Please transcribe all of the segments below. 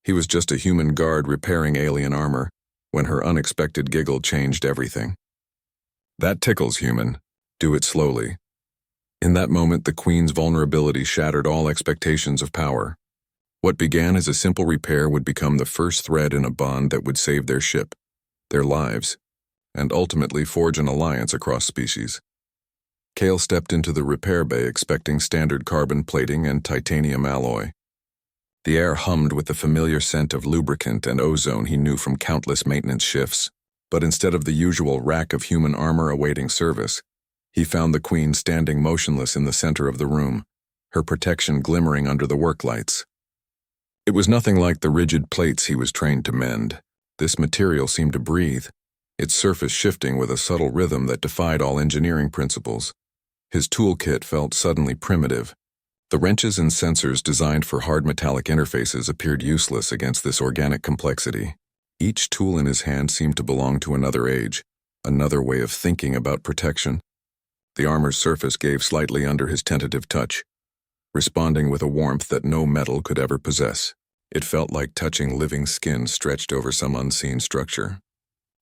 He was just a human guard repairing alien armor, when her unexpected giggle changed everything. "That tickles, human. Do it slowly." In that moment, the Queen's vulnerability shattered all expectations of power. What began as a simple repair would become the first thread in a bond that would save their ship, their lives, and ultimately forge an alliance across species. Kale stepped into the repair bay expecting standard carbon plating and titanium alloy. The air hummed with the familiar scent of lubricant and ozone he knew from countless maintenance shifts, but instead of the usual rack of human armor awaiting service, he found the Queen standing motionless in the center of the room, her protection glimmering under the work lights. It was nothing like the rigid plates he was trained to mend. This material seemed to breathe, its surface shifting with a subtle rhythm that defied all engineering principles. His toolkit felt suddenly primitive. The wrenches and sensors designed for hard metallic interfaces appeared useless against this organic complexity. Each tool in his hand seemed to belong to another age, another way of thinking about protection. The armor's surface gave slightly under his tentative touch, responding with a warmth that no metal could ever possess. It felt like touching living skin stretched over some unseen structure,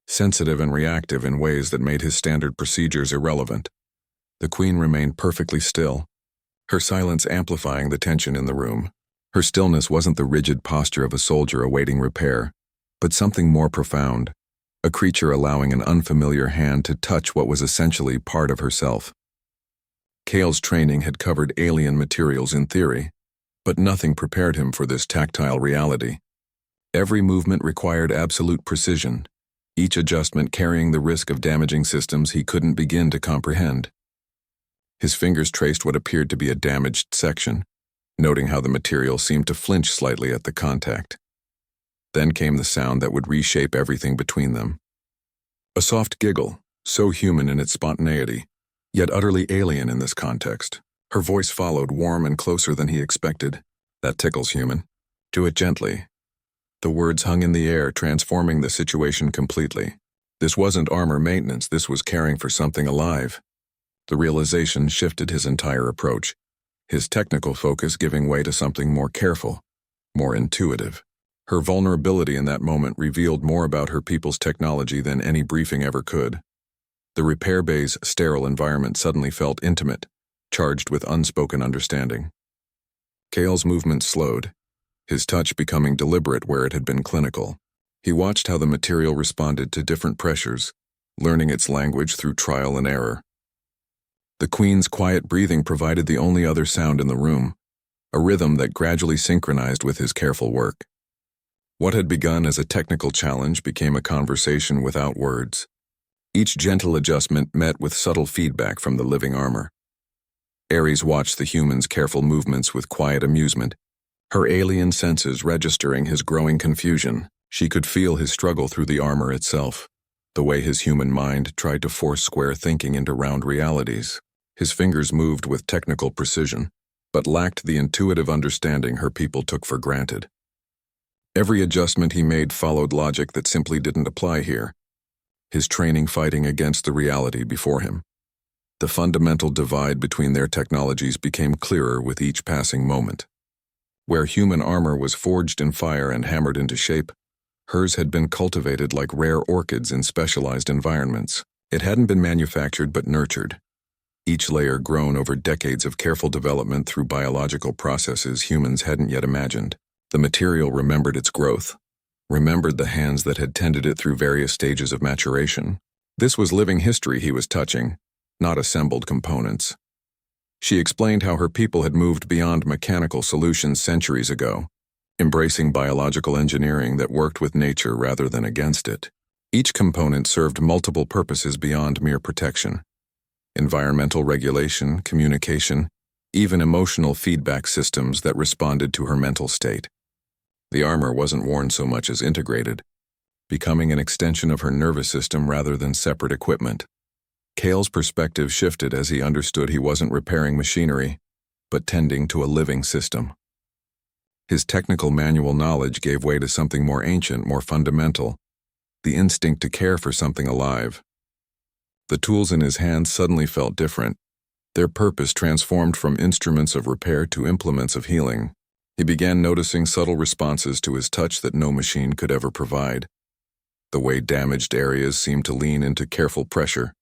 sensitive and reactive in ways that made his standard procedures irrelevant. The Queen remained perfectly still, her silence amplifying the tension in the room. Her stillness wasn't the rigid posture of a soldier awaiting repair, but something more profound, a creature allowing an unfamiliar hand to touch what was essentially part of herself. Kale's training had covered alien materials in theory, but nothing prepared him for this tactile reality. Every movement required absolute precision, each adjustment carrying the risk of damaging systems he couldn't begin to comprehend. His fingers traced what appeared to be a damaged section, noting how the material seemed to flinch slightly at the contact. Then came the sound that would reshape everything between them. A soft giggle, so human in its spontaneity, yet utterly alien in this context. Her voice followed, warm and closer than he expected. "That tickles, human. Do it gently." The words hung in the air, transforming the situation completely. This wasn't armor maintenance, this was caring for something alive. The realization shifted his entire approach, his technical focus giving way to something more careful, more intuitive. Her vulnerability in that moment revealed more about her people's technology than any briefing ever could. The repair bay's sterile environment suddenly felt intimate, charged with unspoken understanding. Kale's movement slowed, his touch becoming deliberate where it had been clinical. He watched how the material responded to different pressures, learning its language through trial and error. The Queen's quiet breathing provided the only other sound in the room, a rhythm that gradually synchronized with his careful work. What had begun as a technical challenge became a conversation without words. Each gentle adjustment met with subtle feedback from the living armor. Ares watched the human's careful movements with quiet amusement, her alien senses registering his growing confusion. She could feel his struggle through the armor itself, the way his human mind tried to force square thinking into round realities. His fingers moved with technical precision, but lacked the intuitive understanding her people took for granted. Every adjustment he made followed logic that simply didn't apply here, his training fighting against the reality before him. The fundamental divide between their technologies became clearer with each passing moment. Where human armor was forged in fire and hammered into shape, hers had been cultivated like rare orchids in specialized environments. It hadn't been manufactured but nurtured, each layer grown over decades of careful development through biological processes humans hadn't yet imagined. The material remembered its growth, remembered the hands that had tended it through various stages of maturation. This was living history he was touching, not assembled components. She explained how her people had moved beyond mechanical solutions centuries ago, embracing biological engineering that worked with nature rather than against it. Each component served multiple purposes beyond mere protection: environmental regulation, communication, even emotional feedback systems that responded to her mental state. The armor wasn't worn so much as integrated, becoming an extension of her nervous system rather than separate equipment. Kale's perspective shifted as he understood he wasn't repairing machinery, but tending to a living system. His technical manual knowledge gave way to something more ancient, more fundamental, the instinct to care for something alive. The tools in his hands suddenly felt different, their purpose transformed from instruments of repair to implements of healing. He began noticing subtle responses to his touch that no machine could ever provide. The way damaged areas seemed to lean into careful pressure,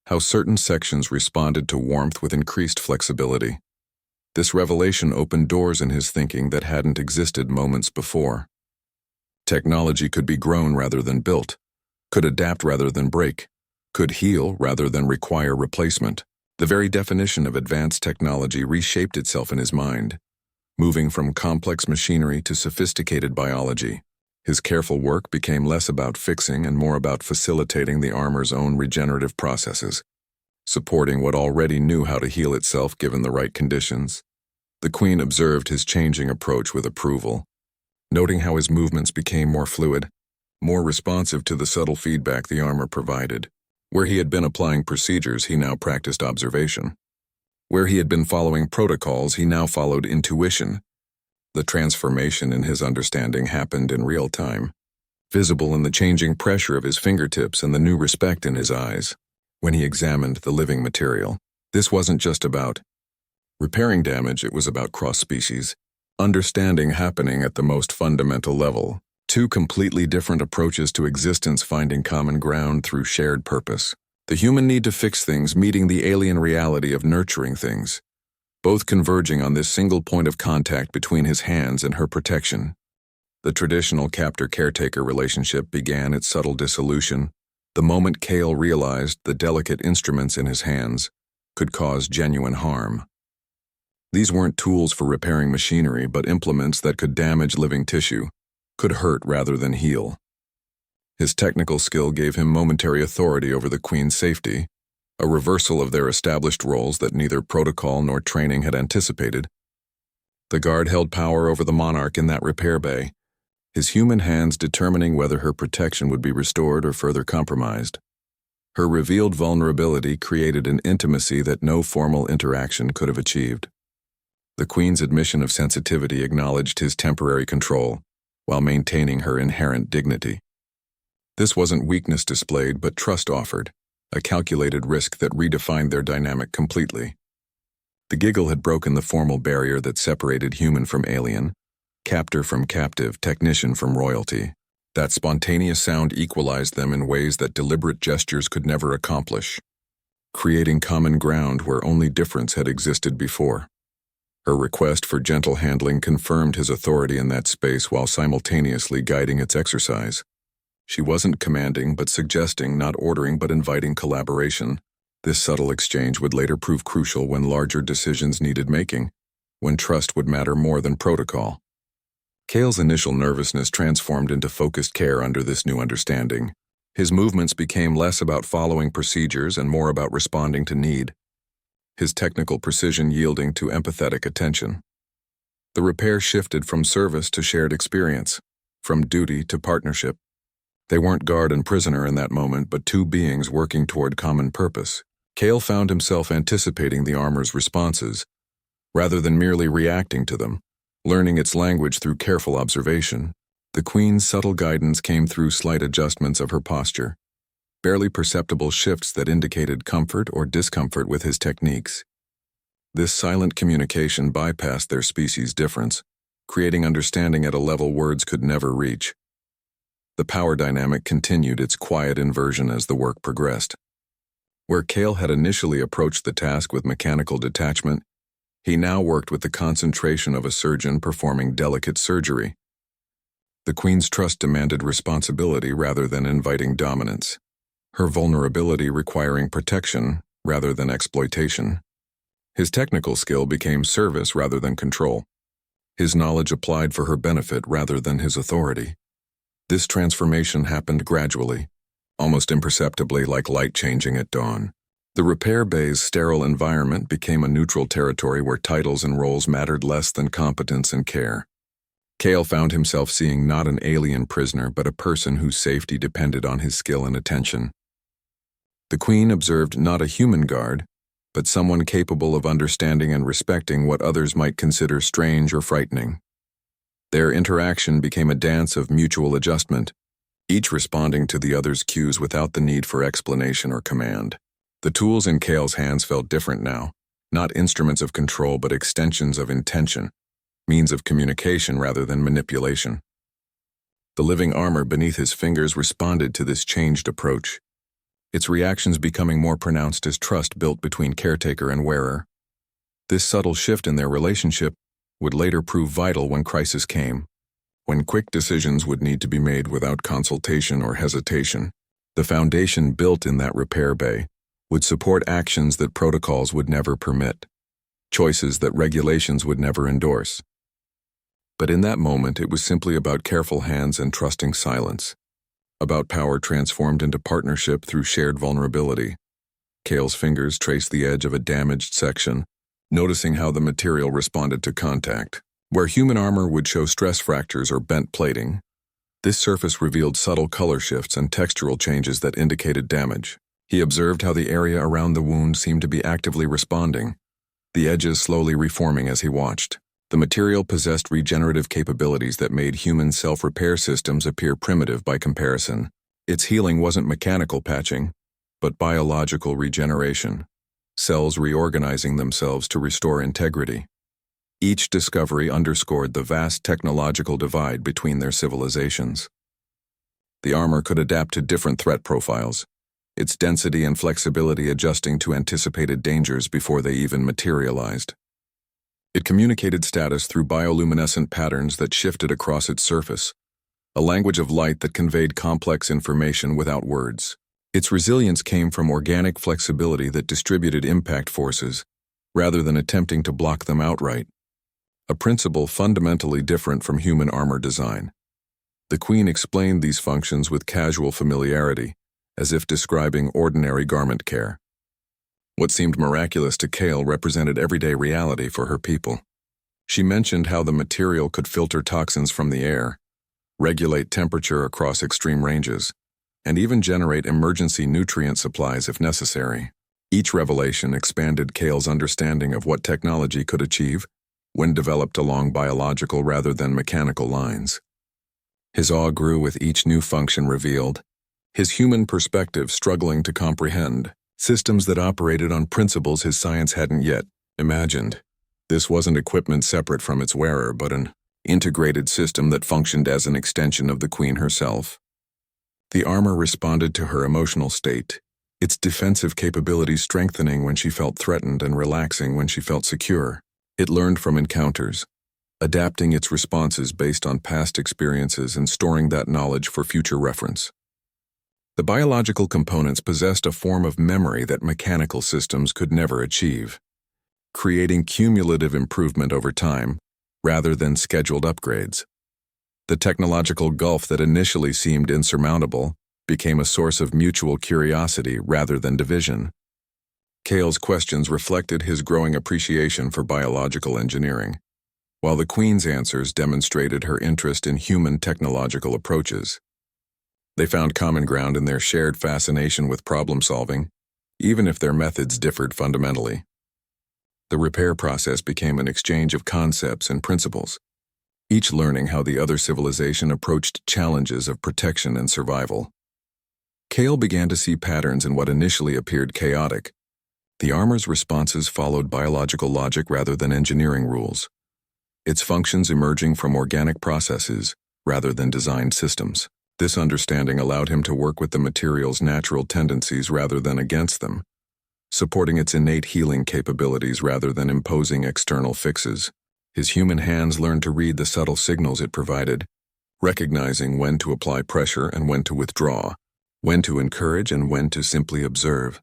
how certain sections responded to warmth with increased flexibility. This revelation opened doors in his thinking that hadn't existed moments before. Technology could be grown rather than built, could adapt rather than break, could heal rather than require replacement. The very definition of advanced technology reshaped itself in his mind, moving from complex machinery to sophisticated biology. His careful work became less about fixing and more about facilitating the armor's own regenerative processes, supporting what already knew how to heal itself given the right conditions. The Queen observed his changing approach with approval, noting how his movements became more fluid, more responsive to the subtle feedback the armor provided. Where he had been applying procedures, he now practiced observation. Where he had been following protocols, he now followed intuition. The transformation in his understanding happened in real time, visible in the changing pressure of his fingertips and the new respect in his eyes. When he examined the living material, this wasn't just about repairing damage, it was about cross-species, understanding happening at the most fundamental level. Two completely different approaches to existence finding common ground through shared purpose. The human need to fix things meeting the alien reality of nurturing things, both converging on this single point of contact between his hands and her protection. The traditional captor-caretaker relationship began its subtle dissolution the moment Kale realized the delicate instruments in his hands could cause genuine harm. These weren't tools for repairing machinery, but implements that could damage living tissue, could hurt rather than heal. His technical skill gave him momentary authority over the Queen's safety, a reversal of their established roles that neither protocol nor training had anticipated. The guard held power over the monarch in that repair bay, his human hands determining whether her protection would be restored or further compromised. Her revealed vulnerability created an intimacy that no formal interaction could have achieved. The Queen's admission of sensitivity acknowledged his temporary control, while maintaining her inherent dignity. This wasn't weakness displayed, but trust offered, a calculated risk that redefined their dynamic completely. The giggle had broken the formal barrier that separated human from alien, captor from captive, technician from royalty. That spontaneous sound equalized them in ways that deliberate gestures could never accomplish, creating common ground where only difference had existed before. Her request for gentle handling confirmed his authority in that space while simultaneously guiding its exercise. She wasn't commanding but suggesting, not ordering but inviting collaboration. This subtle exchange would later prove crucial when larger decisions needed making, when trust would matter more than protocol. Kale's initial nervousness transformed into focused care under this new understanding. His movements became less about following procedures and more about responding to need, his technical precision yielding to empathetic attention. The repair shifted from service to shared experience, from duty to partnership. They weren't guard and prisoner in that moment, but two beings working toward common purpose. Kale found himself anticipating the armor's responses, rather than merely reacting to them, learning its language through careful observation. The Queen's subtle guidance came through slight adjustments of her posture, barely perceptible shifts that indicated comfort or discomfort with his techniques. This silent communication bypassed their species difference, creating understanding at a level words could never reach. The power dynamic continued its quiet inversion as the work progressed. Where Kale had initially approached the task with mechanical detachment, he now worked with the concentration of a surgeon performing delicate surgery. The Queen's trust demanded responsibility rather than inviting dominance, her vulnerability requiring protection rather than exploitation. His technical skill became service rather than control, his knowledge applied for her benefit rather than his authority. This transformation happened gradually, almost imperceptibly, like light changing at dawn. The repair bay's sterile environment became a neutral territory where titles and roles mattered less than competence and care. Kale found himself seeing not an alien prisoner but a person whose safety depended on his skill and attention. The Queen observed not a human guard, but someone capable of understanding and respecting what others might consider strange or frightening. Their interaction became a dance of mutual adjustment, each responding to the other's cues without the need for explanation or command. The tools in Kale's hands felt different now, not instruments of control but extensions of intention. means of communication rather than manipulation. The living armor beneath his fingers responded to this changed approach, its reactions becoming more pronounced as trust built between caretaker and wearer. This subtle shift in their relationship would later prove vital when crisis came, when quick decisions would need to be made without consultation or hesitation. The foundation built in that repair bay would support actions that protocols would never permit, choices that regulations would never endorse. But in that moment, it was simply about careful hands and trusting silence, about power transformed into partnership through shared vulnerability. Kale's fingers traced the edge of a damaged section, noticing how the material responded to contact. Where human armor would show stress fractures or bent plating, this surface revealed subtle color shifts and textural changes that indicated damage. He observed how the area around the wound seemed to be actively responding, the edges slowly reforming as he watched. The material possessed regenerative capabilities that made human self-repair systems appear primitive by comparison. Its healing wasn't mechanical patching, but biological regeneration, cells reorganizing themselves to restore integrity. Each discovery underscored the vast technological divide between their civilizations. The armor could adapt to different threat profiles, its density and flexibility adjusting to anticipated dangers before they even materialized. It communicated status through bioluminescent patterns that shifted across its surface, a language of light that conveyed complex information without words. Its resilience came from organic flexibility that distributed impact forces, rather than attempting to block them outright, a principle fundamentally different from human armor design. The Queen explained these functions with casual familiarity, as if describing ordinary garment care. What seemed miraculous to Kale represented everyday reality for her people. She mentioned how the material could filter toxins from the air, regulate temperature across extreme ranges, and even generate emergency nutrient supplies if necessary. Each revelation expanded Kale's understanding of what technology could achieve when developed along biological rather than mechanical lines. His awe grew with each new function revealed, his human perspective struggling to comprehend systems that operated on principles his science hadn't yet imagined. This wasn't equipment separate from its wearer, but an integrated system that functioned as an extension of the Queen herself. The armor responded to her emotional state, its defensive capabilities strengthening when she felt threatened and relaxing when she felt secure. It learned from encounters, adapting its responses based on past experiences and storing that knowledge for future reference. The biological components possessed a form of memory that mechanical systems could never achieve, creating cumulative improvement over time rather than scheduled upgrades. The technological gulf that initially seemed insurmountable became a source of mutual curiosity rather than division. Kale's questions reflected his growing appreciation for biological engineering, while the Queen's answers demonstrated her interest in human technological approaches. They found common ground in their shared fascination with problem-solving, even if their methods differed fundamentally. The repair process became an exchange of concepts and principles, each learning how the other civilization approached challenges of protection and survival. Kale began to see patterns in what initially appeared chaotic. The armor's responses followed biological logic rather than engineering rules, its functions emerging from organic processes rather than designed systems. This understanding allowed him to work with the material's natural tendencies rather than against them, supporting its innate healing capabilities rather than imposing external fixes. His human hands learned to read the subtle signals it provided, recognizing when to apply pressure and when to withdraw, when to encourage and when to simply observe.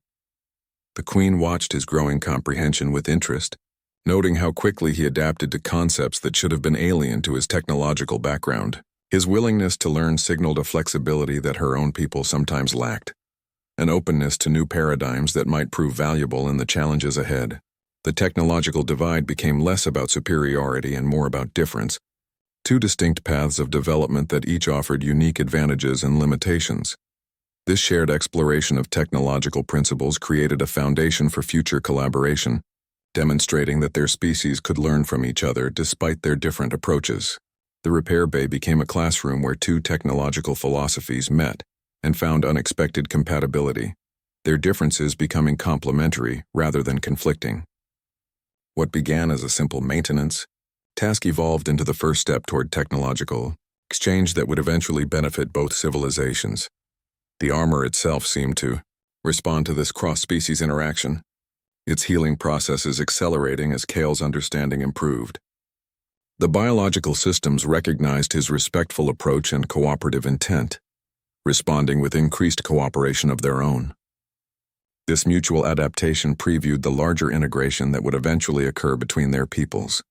The Queen watched his growing comprehension with interest, noting how quickly he adapted to concepts that should have been alien to his technological background. His willingness to learn signaled a flexibility that her own people sometimes lacked, an openness to new paradigms that might prove valuable in the challenges ahead. The technological divide became less about superiority and more about difference, two distinct paths of development that each offered unique advantages and limitations. This shared exploration of technological principles created a foundation for future collaboration, demonstrating that their species could learn from each other despite their different approaches. The repair bay became a classroom where two technological philosophies met and found unexpected compatibility, their differences becoming complementary rather than conflicting. What began as a simple maintenance task evolved into the first step toward technological exchange that would eventually benefit both civilizations. The armor itself seemed to respond to this cross-species interaction, its healing processes accelerating as Kale's understanding improved. The biological systems recognized his respectful approach and cooperative intent, responding with increased cooperation of their own. This mutual adaptation previewed the larger integration that would eventually occur between their peoples,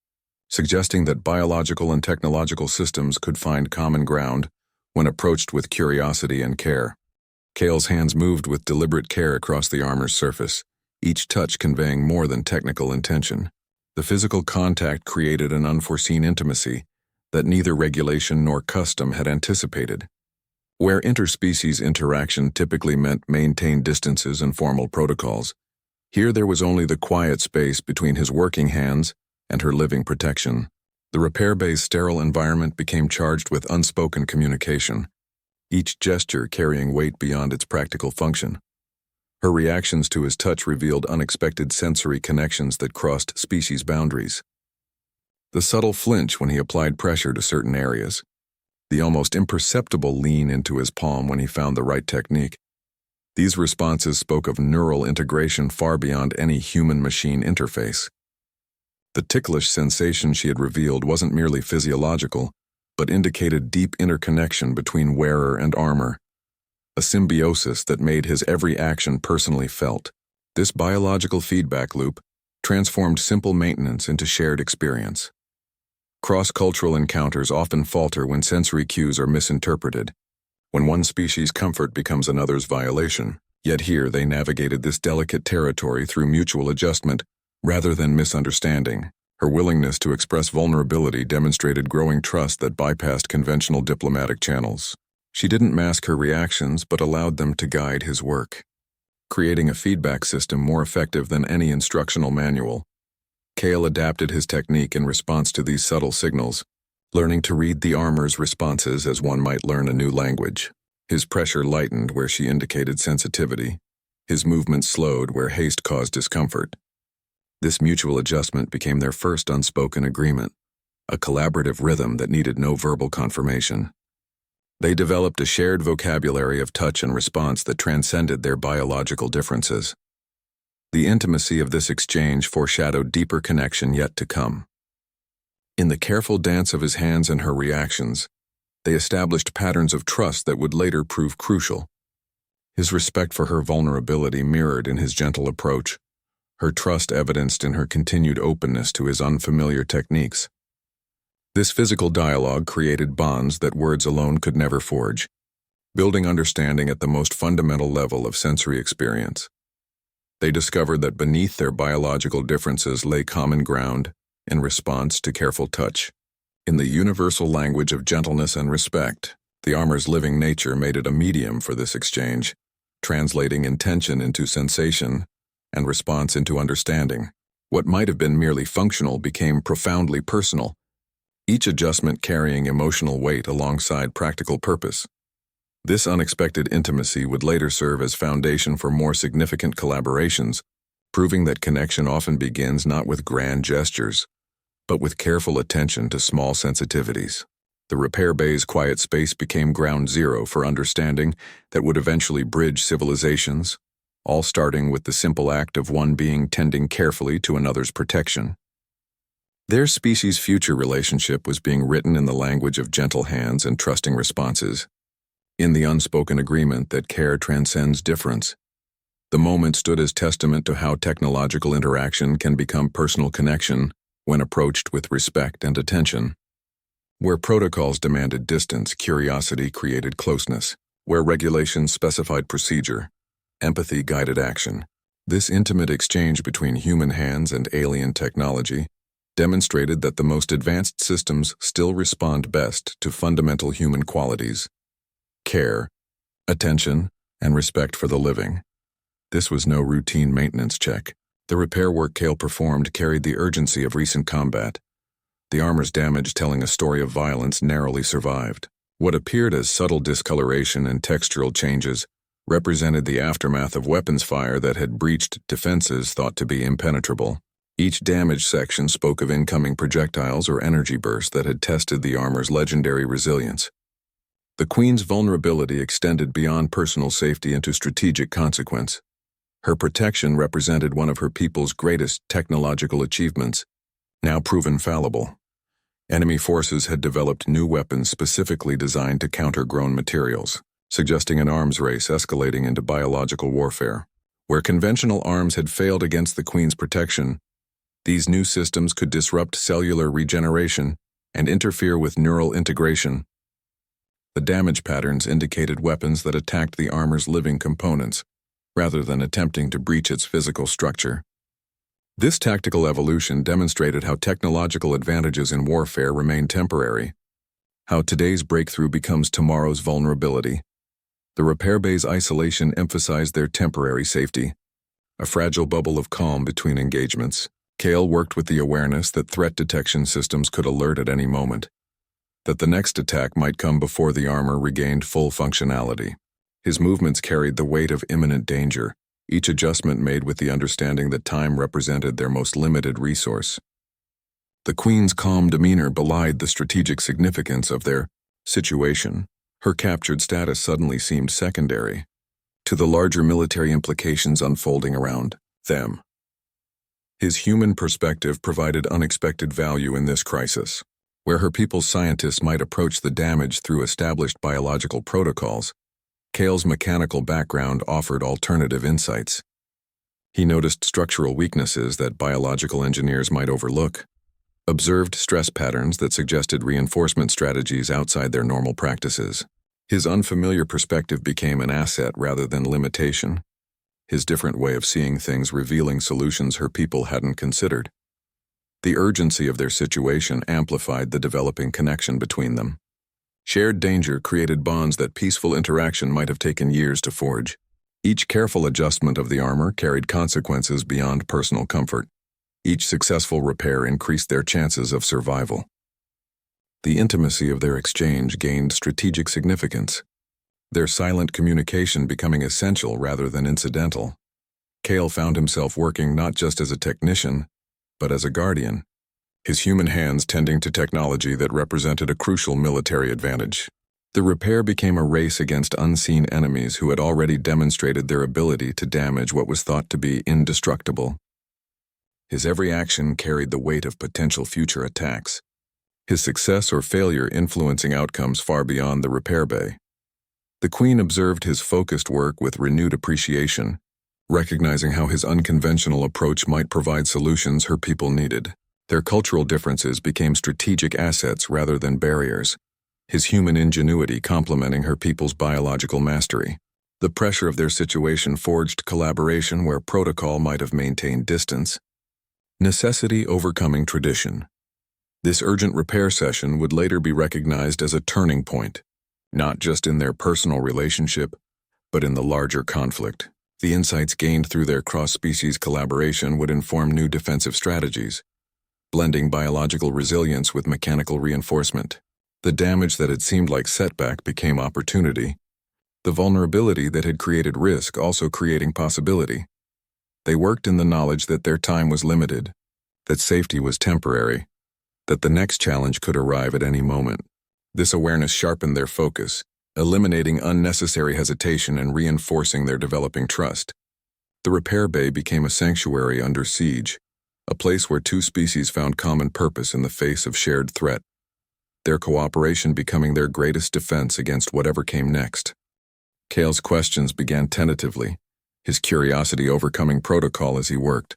suggesting that biological and technological systems could find common ground when approached with curiosity and care. Kale's hands moved with deliberate care across the armor's surface, each touch conveying more than technical intention. The physical contact created an unforeseen intimacy that neither regulation nor custom had anticipated. Where interspecies interaction typically meant maintained distances and formal protocols, here there was only the quiet space between his working hands and her living protection. The repair bay's sterile environment became charged with unspoken communication, each gesture carrying weight beyond its practical function. Her reactions to his touch revealed unexpected sensory connections that crossed species boundaries. The subtle flinch when he applied pressure to certain areas, the almost imperceptible lean into his palm when he found the right technique. These responses spoke of neural integration far beyond any human-machine interface. The ticklish sensation she had revealed wasn't merely physiological, but indicated deep interconnection between wearer and armor, a symbiosis that made his every action personally felt. This biological feedback loop transformed simple maintenance into shared experience. Cross-cultural encounters often falter when sensory cues are misinterpreted, when one species' comfort becomes another's violation. Yet here they navigated this delicate territory through mutual adjustment rather than misunderstanding. Her willingness to express vulnerability demonstrated growing trust that bypassed conventional diplomatic channels. She didn't mask her reactions but allowed them to guide his work, creating a feedback system more effective than any instructional manual. Kale adapted his technique in response to these subtle signals, learning to read the armor's responses as one might learn a new language. His pressure lightened where she indicated sensitivity. His movements slowed where haste caused discomfort. This mutual adjustment became their first unspoken agreement, a collaborative rhythm that needed no verbal confirmation. They developed a shared vocabulary of touch and response that transcended their biological differences. The intimacy of this exchange foreshadowed deeper connection yet to come. In the careful dance of his hands and her reactions, they established patterns of trust that would later prove crucial. His respect for her vulnerability mirrored in his gentle approach, her trust evidenced in her continued openness to his unfamiliar techniques. This physical dialogue created bonds that words alone could never forge, building understanding at the most fundamental level of sensory experience. They discovered that beneath their biological differences lay common ground in response to careful touch. In the universal language of gentleness and respect, the armor's living nature made it a medium for this exchange, translating intention into sensation and response into understanding. What might have been merely functional became profoundly personal, each adjustment carrying emotional weight alongside practical purpose. This unexpected intimacy would later serve as foundation for more significant collaborations, proving that connection often begins not with grand gestures, but with careful attention to small sensitivities. The repair bay's quiet space became ground zero for understanding that would eventually bridge civilizations, all starting with the simple act of one being tending carefully to another's protection. Their species' future relationship was being written in the language of gentle hands and trusting responses, in the unspoken agreement that care transcends difference. The moment stood as testament to how technological interaction can become personal connection when approached with respect and attention. Where protocols demanded distance, curiosity created closeness. Where regulations specified procedure, empathy guided action. This intimate exchange between human hands and alien technology demonstrated that the most advanced systems still respond best to fundamental human qualities: care, attention, and respect for the living. This was no routine maintenance check. The repair work Kale performed carried the urgency of recent combat. The armor's damage telling a story of violence narrowly survived. What appeared as subtle discoloration and textural changes represented the aftermath of weapons fire that had breached defenses thought to be impenetrable. Each damage section spoke of incoming projectiles or energy bursts that had tested the armor's legendary resilience. The Queen's vulnerability extended beyond personal safety into strategic consequence. Her protection represented one of her people's greatest technological achievements, now proven fallible. Enemy forces had developed new weapons specifically designed to counter grown materials, suggesting an arms race escalating into biological warfare. Where conventional arms had failed against the Queen's protection, these new systems could disrupt cellular regeneration and interfere with neural integration. The damage patterns indicated weapons that attacked the armor's living components, rather than attempting to breach its physical structure. This tactical evolution demonstrated how technological advantages in warfare remain temporary, how today's breakthrough becomes tomorrow's vulnerability. The repair bay's isolation emphasized their temporary safety, a fragile bubble of calm between engagements. Kale worked with the awareness that threat detection systems could alert at any moment, that the next attack might come before the armor regained full functionality. His movements carried the weight of imminent danger, each adjustment made with the understanding that time represented their most limited resource. The Queen's calm demeanor belied the strategic significance of their situation. Her captured status suddenly seemed secondary to the larger military implications unfolding around them. His human perspective provided unexpected value in this crisis. Where her people's scientists might approach the damage through established biological protocols, Kale's mechanical background offered alternative insights. He noticed structural weaknesses that biological engineers might overlook, observed stress patterns that suggested reinforcement strategies outside their normal practices. His unfamiliar perspective became an asset rather than limitation, his different way of seeing things revealing solutions her people hadn't considered. The urgency of their situation amplified the developing connection between them. Shared danger created bonds that peaceful interaction might have taken years to forge. Each careful adjustment of the armor carried consequences beyond personal comfort. Each successful repair increased their chances of survival. The intimacy of their exchange gained strategic significance, their silent communication becoming essential rather than incidental. Kale found himself working not just as a technician, but as a guardian, his human hands tending to technology that represented a crucial military advantage. The repair became a race against unseen enemies who had already demonstrated their ability to damage what was thought to be indestructible. His every action carried the weight of potential future attacks, his success or failure influencing outcomes far beyond the repair bay. The Queen observed his focused work with renewed appreciation, recognizing how his unconventional approach might provide solutions her people needed. Their cultural differences became strategic assets rather than barriers, his human ingenuity complementing her people's biological mastery. The pressure of their situation forged collaboration where protocol might have maintained distance. Necessity overcoming tradition. This urgent repair session would later be recognized as a turning point, not just in their personal relationship, but in the larger conflict. The insights gained through their cross-species collaboration would inform new defensive strategies, blending biological resilience with mechanical reinforcement. The damage that had seemed like setback became opportunity, the vulnerability that had created risk also creating possibility. They worked in the knowledge that their time was limited, that safety was temporary, that the next challenge could arrive at any moment. This awareness sharpened their focus, eliminating unnecessary hesitation and reinforcing their developing trust. The repair bay became a sanctuary under siege, a place where two species found common purpose in the face of shared threat, their cooperation becoming their greatest defense against whatever came next. Kale's questions began tentatively, his curiosity overcoming protocol as he worked.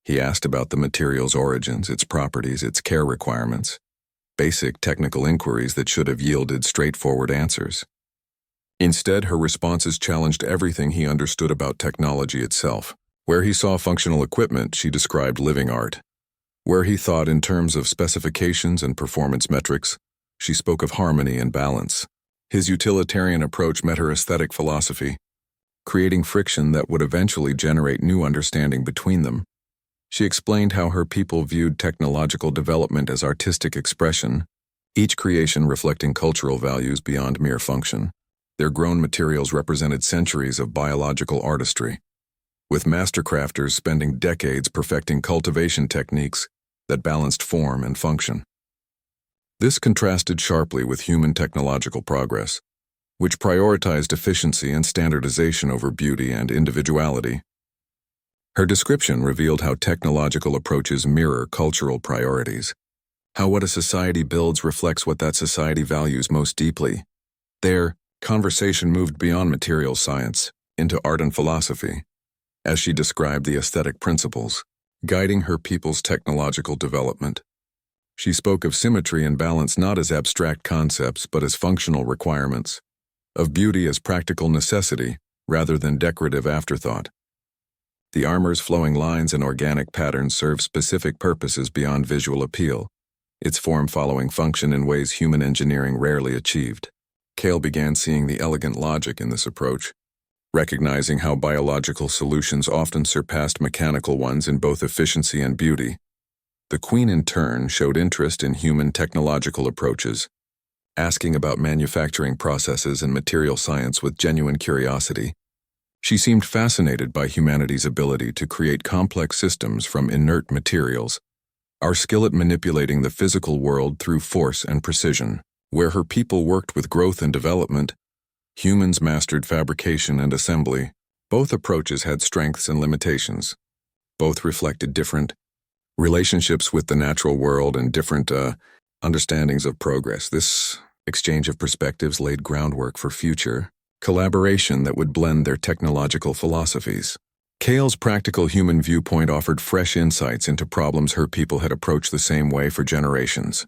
He asked about the material's origins, its properties, its care requirements, basic technical inquiries that should have yielded straightforward answers. Instead, her responses challenged everything he understood about technology itself. Where he saw functional equipment, she described living art. Where he thought in terms of specifications and performance metrics, she spoke of harmony and balance. His utilitarian approach met her aesthetic philosophy, creating friction that would eventually generate new understanding between them. She explained how her people viewed technological development as artistic expression, each creation reflecting cultural values beyond mere function. Their grown materials represented centuries of biological artistry. with master crafters spending decades perfecting cultivation techniques that balanced form and function. This contrasted sharply with human technological progress, which prioritized efficiency and standardization over beauty and individuality. Her description revealed how technological approaches mirror cultural priorities, how what a society builds reflects what that society values most deeply. Their conversation moved beyond material science into art and philosophy, as she described the aesthetic principles guiding her people's technological development. She spoke of symmetry and balance not as abstract concepts but as functional requirements, of beauty as practical necessity rather than decorative afterthought. The armor's flowing lines and organic patterns serve specific purposes beyond visual appeal, its form following function in ways human engineering rarely achieved. Kale began seeing the elegant logic in this approach, recognizing how biological solutions often surpassed mechanical ones in both efficiency and beauty. The Queen in turn showed interest in human technological approaches, asking about manufacturing processes and material science with genuine curiosity. She seemed fascinated by humanity's ability to create complex systems from inert materials, our skill at manipulating the physical world through force and precision. Where her people worked with growth and development, humans mastered fabrication and assembly. Both approaches had strengths and limitations. Both reflected different relationships with the natural world and different understandings of progress. This exchange of perspectives laid groundwork for future collaboration that would blend their technological philosophies. Kale's practical human viewpoint offered fresh insights into problems her people had approached the same way for generations.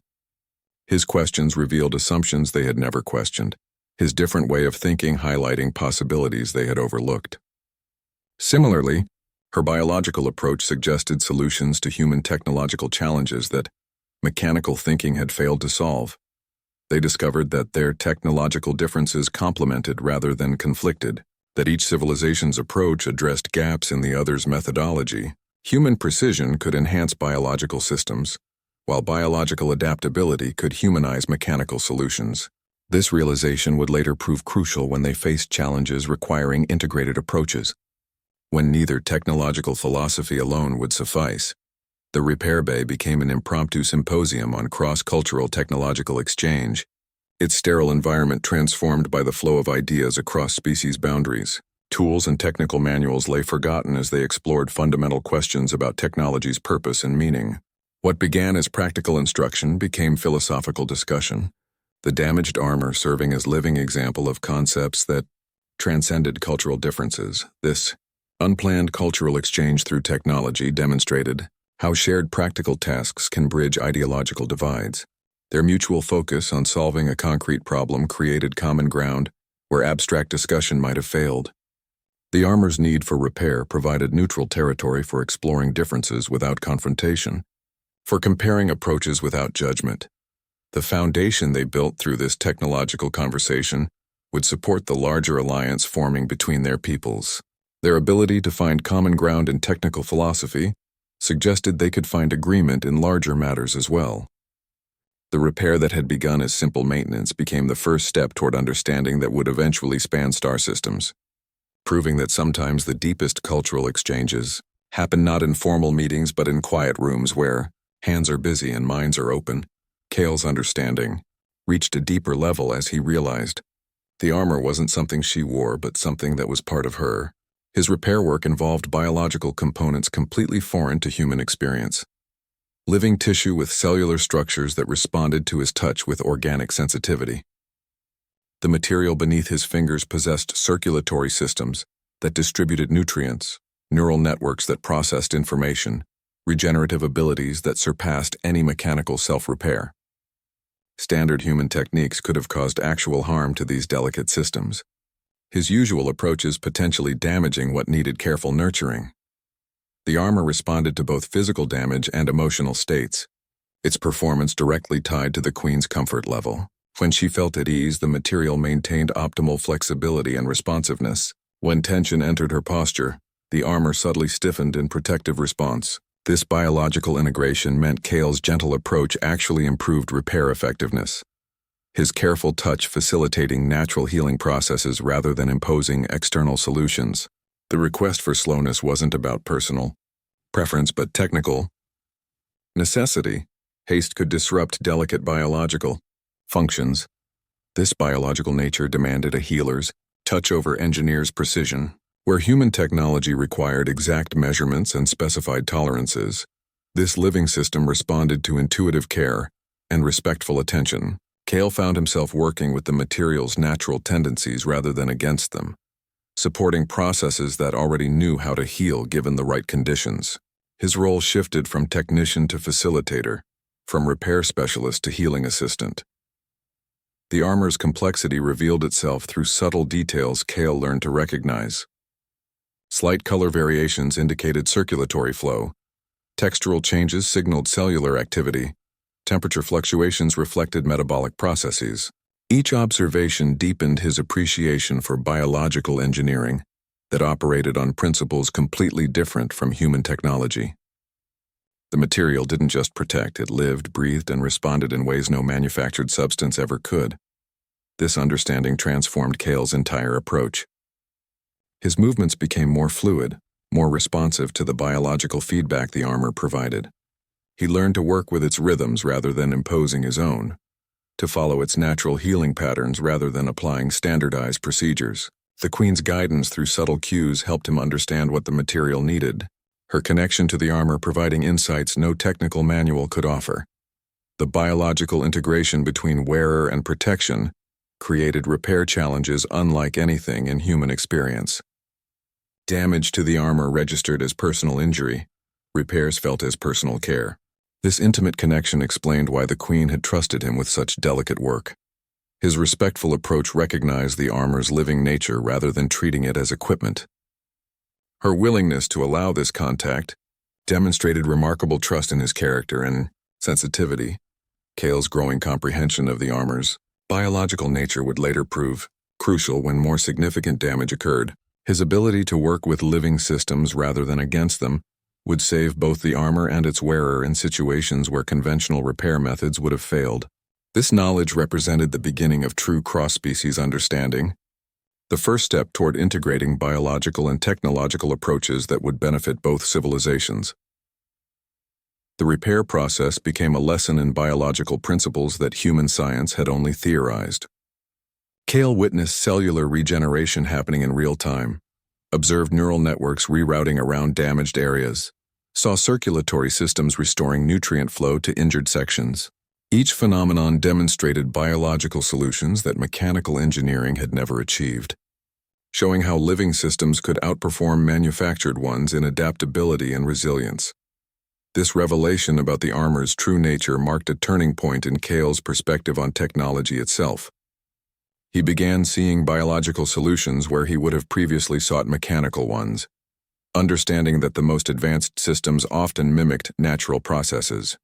His questions revealed assumptions they had never questioned, his different way of thinking highlighting possibilities they had overlooked. Similarly, her biological approach suggested solutions to human technological challenges that mechanical thinking had failed to solve. They discovered that their technological differences complemented rather than conflicted, that each civilization's approach addressed gaps in the other's methodology. Human precision could enhance biological systems, while biological adaptability could humanize mechanical solutions. This realization would later prove crucial when they faced challenges requiring integrated approaches. When neither technological philosophy alone would suffice, the repair bay became an impromptu symposium on cross-cultural technological exchange, its sterile environment transformed by the flow of ideas across species boundaries. Tools and technical manuals lay forgotten as they explored fundamental questions about technology's purpose and meaning. What began as practical instruction became philosophical discussion, the damaged armor serving as living example of concepts that transcended cultural differences. This unplanned cultural exchange through technology demonstrated how shared practical tasks can bridge ideological divides. Their mutual focus on solving a concrete problem created common ground where abstract discussion might have failed. The armor's need for repair provided neutral territory for exploring differences without confrontation, for comparing approaches without judgment. The foundation they built through this technological conversation would support the larger alliance forming between their peoples. Their ability to find common ground in technical philosophy suggested they could find agreement in larger matters as well. The repair that had begun as simple maintenance became the first step toward understanding that would eventually span star systems, proving that sometimes the deepest cultural exchanges happen not in formal meetings but in quiet rooms where hands are busy and minds are open. Kale's understanding reached a deeper level as he realized the armor wasn't something she wore but something that was part of her. His repair work involved biological components completely foreign to human experience. Living tissue with cellular structures that responded to his touch with organic sensitivity. The material beneath his fingers possessed circulatory systems that distributed nutrients, neural networks that processed information, regenerative abilities that surpassed any mechanical self-repair. Standard human techniques could have caused actual harm to these delicate systems, his usual approaches potentially damaging what needed careful nurturing. The armor responded to both physical damage and emotional states, its performance directly tied to the Queen's comfort level. When she felt at ease, the material maintained optimal flexibility and responsiveness. When tension entered her posture, the armor subtly stiffened in protective response. This biological integration meant Kale's gentle approach actually improved repair effectiveness, his careful touch facilitating natural healing processes rather than imposing external solutions. The request for slowness wasn't about personal preference but technical necessity. Haste could disrupt delicate biological functions. This biological nature demanded a healer's touch over engineer's precision. Where human technology required exact measurements and specified tolerances, this living system responded to intuitive care and respectful attention. Kale found himself working with the material's natural tendencies rather than against them, supporting processes that already knew how to heal given the right conditions. His role shifted from technician to facilitator, from repair specialist to healing assistant. The armor's complexity revealed itself through subtle details Kale learned to recognize. Slight color variations indicated circulatory flow. Textural changes signaled cellular activity. Temperature fluctuations reflected metabolic processes. Each observation deepened his appreciation for biological engineering that operated on principles completely different from human technology. The material didn't just protect, it lived, breathed, and responded in ways no manufactured substance ever could. This understanding transformed Kale's entire approach. His movements became more fluid, more responsive to the biological feedback the armor provided. He learned to work with its rhythms rather than imposing his own, to follow its natural healing patterns rather than applying standardized procedures. The Queen's guidance through subtle cues helped him understand what the material needed, her connection to the armor providing insights no technical manual could offer. The biological integration between wearer and protection created repair challenges unlike anything in human experience. Damage to the armor registered as personal injury, repairs felt as personal care. This intimate connection explained why the Queen had trusted him with such delicate work. His respectful approach recognized the armor's living nature rather than treating it as equipment. Her willingness to allow this contact demonstrated remarkable trust in his character and sensitivity. Kale's growing comprehension of the armor's biological nature would later prove crucial when more significant damage occurred. His ability to work with living systems rather than against them would save both the armor and its wearer in situations where conventional repair methods would have failed. This knowledge represented the beginning of true cross-species understanding, the first step toward integrating biological and technological approaches that would benefit both civilizations. The repair process became a lesson in biological principles that human science had only theorized. Kale witnessed cellular regeneration happening in real time, observed neural networks rerouting around damaged areas, saw circulatory systems restoring nutrient flow to injured sections. Each phenomenon demonstrated biological solutions that mechanical engineering had never achieved, showing how living systems could outperform manufactured ones in adaptability and resilience. This revelation about the armor's true nature marked a turning point in Kale's perspective on technology itself. He began seeing biological solutions where he would have previously sought mechanical ones, understanding that the most advanced systems often mimicked natural processes.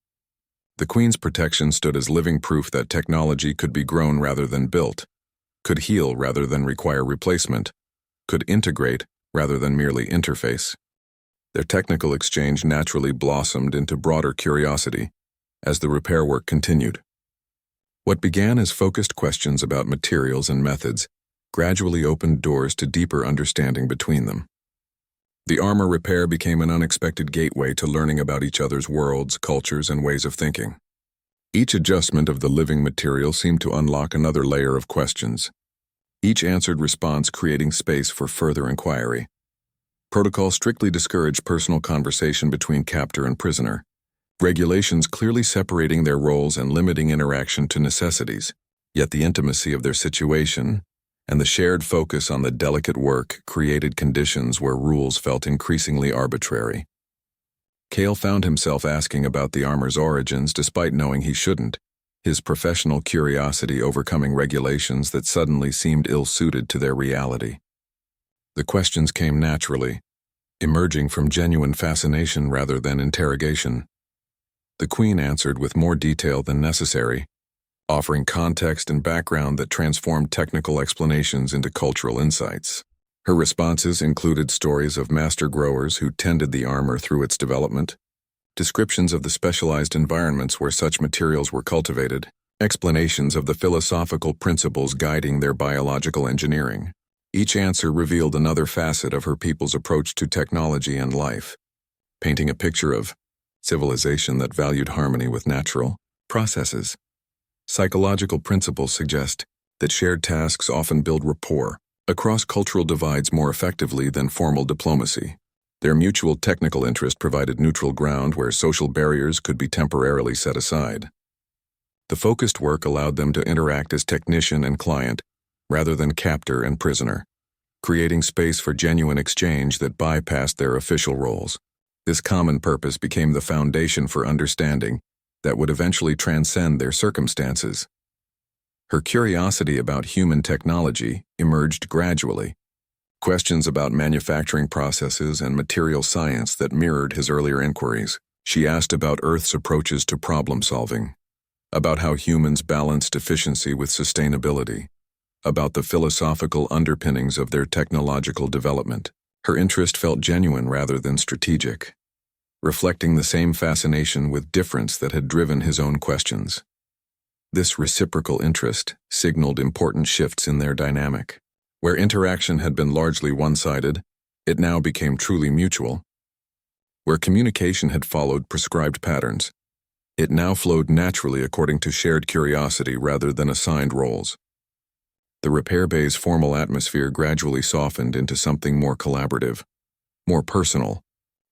The Queen's protection stood as living proof that technology could be grown rather than built, could heal rather than require replacement, could integrate rather than merely interface. Their technical exchange naturally blossomed into broader curiosity as the repair work continued. What began as focused questions about materials and methods gradually opened doors to deeper understanding between them. The armor repair became an unexpected gateway to learning about each other's worlds, cultures, and ways of thinking. Each adjustment of the living material seemed to unlock another layer of questions, each answered response creating space for further inquiry. Protocol strictly discouraged personal conversation between captor and prisoner, regulations clearly separating their roles and limiting interaction to necessities, yet the intimacy of their situation and the shared focus on the delicate work created conditions where rules felt increasingly arbitrary. Kale found himself asking about the armor's origins despite knowing he shouldn't, his professional curiosity overcoming regulations that suddenly seemed ill-suited to their reality. The questions came naturally, emerging from genuine fascination rather than interrogation. The Queen answered with more detail than necessary, offering context and background that transformed technical explanations into cultural insights. Her responses included stories of master growers who tended the armor through its development, descriptions of the specialized environments where such materials were cultivated, explanations of the philosophical principles guiding their biological engineering. Each answer revealed another facet of her people's approach to technology and life, painting a picture of civilization that valued harmony with natural processes. Psychological principles suggest that shared tasks often build rapport across cultural divides more effectively than formal diplomacy. Their mutual technical interest provided neutral ground where social barriers could be temporarily set aside. The focused work allowed them to interact as technician and client, rather than captor and prisoner, creating space for genuine exchange that bypassed their official roles. This common purpose became the foundation for understanding that would eventually transcend their circumstances. Her curiosity about human technology emerged gradually. Questions about manufacturing processes and material science that mirrored his earlier inquiries. She asked about Earth's approaches to problem solving, about how humans balanced efficiency with sustainability, about the philosophical underpinnings of their technological development. Her interest felt genuine rather than strategic, reflecting the same fascination with difference that had driven his own questions. This reciprocal interest signaled important shifts in their dynamic. Where interaction had been largely one-sided, it now became truly mutual. Where communication had followed prescribed patterns, it now flowed naturally according to shared curiosity rather than assigned roles. The repair bay's formal atmosphere gradually softened into something more collaborative, more personal,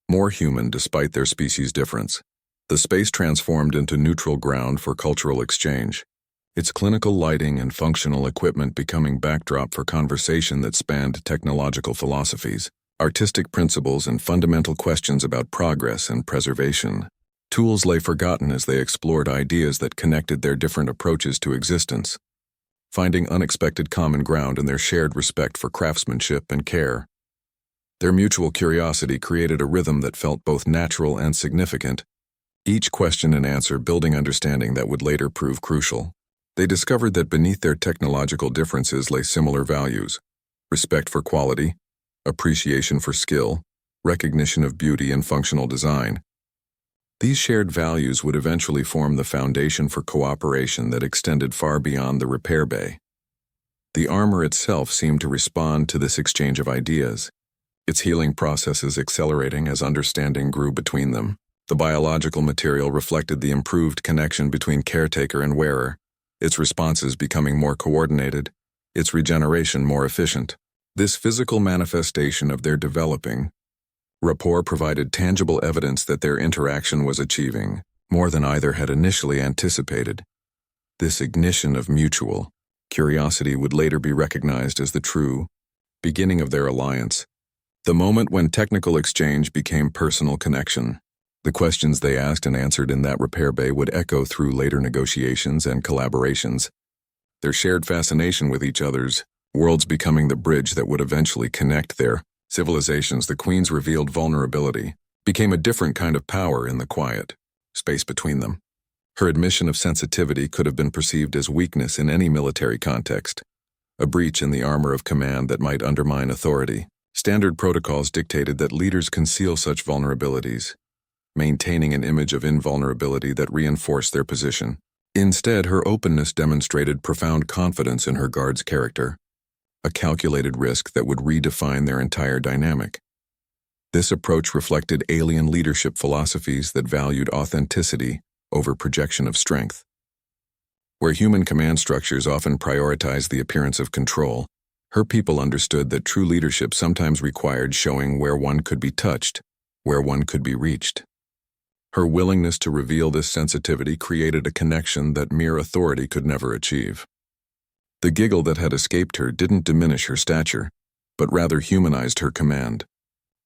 more human despite their species' difference. The space transformed into neutral ground for cultural exchange, its clinical lighting and functional equipment becoming backdrop for conversation that spanned technological philosophies, artistic principles, and fundamental questions about progress and preservation. Tools lay forgotten as they explored ideas that connected their different approaches to existence, finding unexpected common ground in their shared respect for craftsmanship and care. Their mutual curiosity created a rhythm that felt both natural and significant, each question and answer building understanding that would later prove crucial. They discovered that beneath their technological differences lay similar values: respect for quality, appreciation for skill, recognition of beauty and functional design. These shared values would eventually form the foundation for cooperation that extended far beyond the repair bay. The armor itself seemed to respond to this exchange of ideas, its healing processes accelerating as understanding grew between them. The biological material reflected the improved connection between caretaker and wearer, its responses becoming more coordinated, its regeneration more efficient. This physical manifestation of their developing rapport provided tangible evidence that their interaction was achieving more than either had initially anticipated. This ignition of mutual curiosity would later be recognized as the true beginning of their alliance, the moment when technical exchange became personal connection. The questions they asked and answered in that repair bay would echo through later negotiations and collaborations, their shared fascination with each other's worlds becoming the bridge that would eventually connect their civilizations. The Queen's revealed vulnerability became a different kind of power in the quiet space between them. Her admission of sensitivity could have been perceived as weakness in any military context, a breach in the armor of command that might undermine authority. Standard protocols dictated that leaders conceal such vulnerabilities, maintaining an image of invulnerability that reinforced their position. Instead, her openness demonstrated profound confidence in her guard's character, a calculated risk that would redefine their entire dynamic. This approach reflected alien leadership philosophies that valued authenticity over projection of strength. Where human command structures often prioritize the appearance of control, her people understood that true leadership sometimes required showing where one could be touched, where one could be reached. Her willingness to reveal this sensitivity created a connection that mere authority could never achieve. The giggle that had escaped her didn't diminish her stature, but rather humanized her command,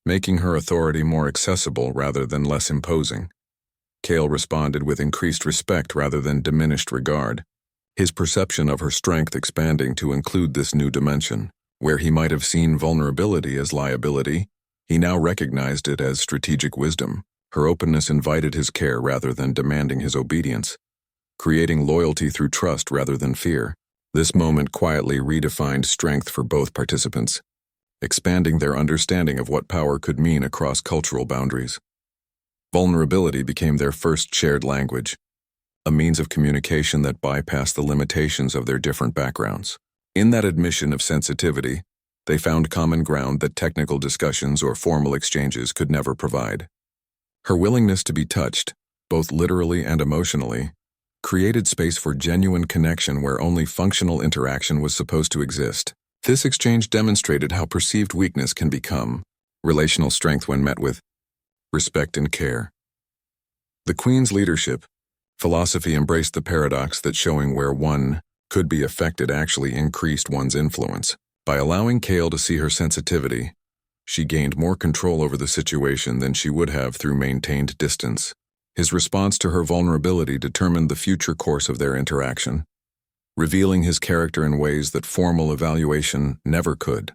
making her authority more accessible rather than less imposing. Kale responded with increased respect rather than diminished regard, his perception of her strength expanding to include this new dimension. Where he might have seen vulnerability as liability, he now recognized it as strategic wisdom. Her openness invited his care rather than demanding his obedience, creating loyalty through trust rather than fear. This moment quietly redefined strength for both participants, expanding their understanding of what power could mean across cultural boundaries. Vulnerability became their first shared language, a means of communication that bypassed the limitations of their different backgrounds. In that admission of sensitivity, They found common ground that technical discussions or formal exchanges could never provide. Her willingness to be touched, both literally and emotionally, created space for genuine connection where only functional interaction was supposed to exist. This exchange demonstrated how perceived weakness can become relational strength when met with respect and care. The Queen's leadership philosophy embraced the paradox that showing where one could be affected actually increased one's influence. By allowing Kale to see her sensitivity, she gained more control over the situation than she would have through maintained distance. His response to her vulnerability determined the future course of their interaction, revealing his character in ways that formal evaluation never could.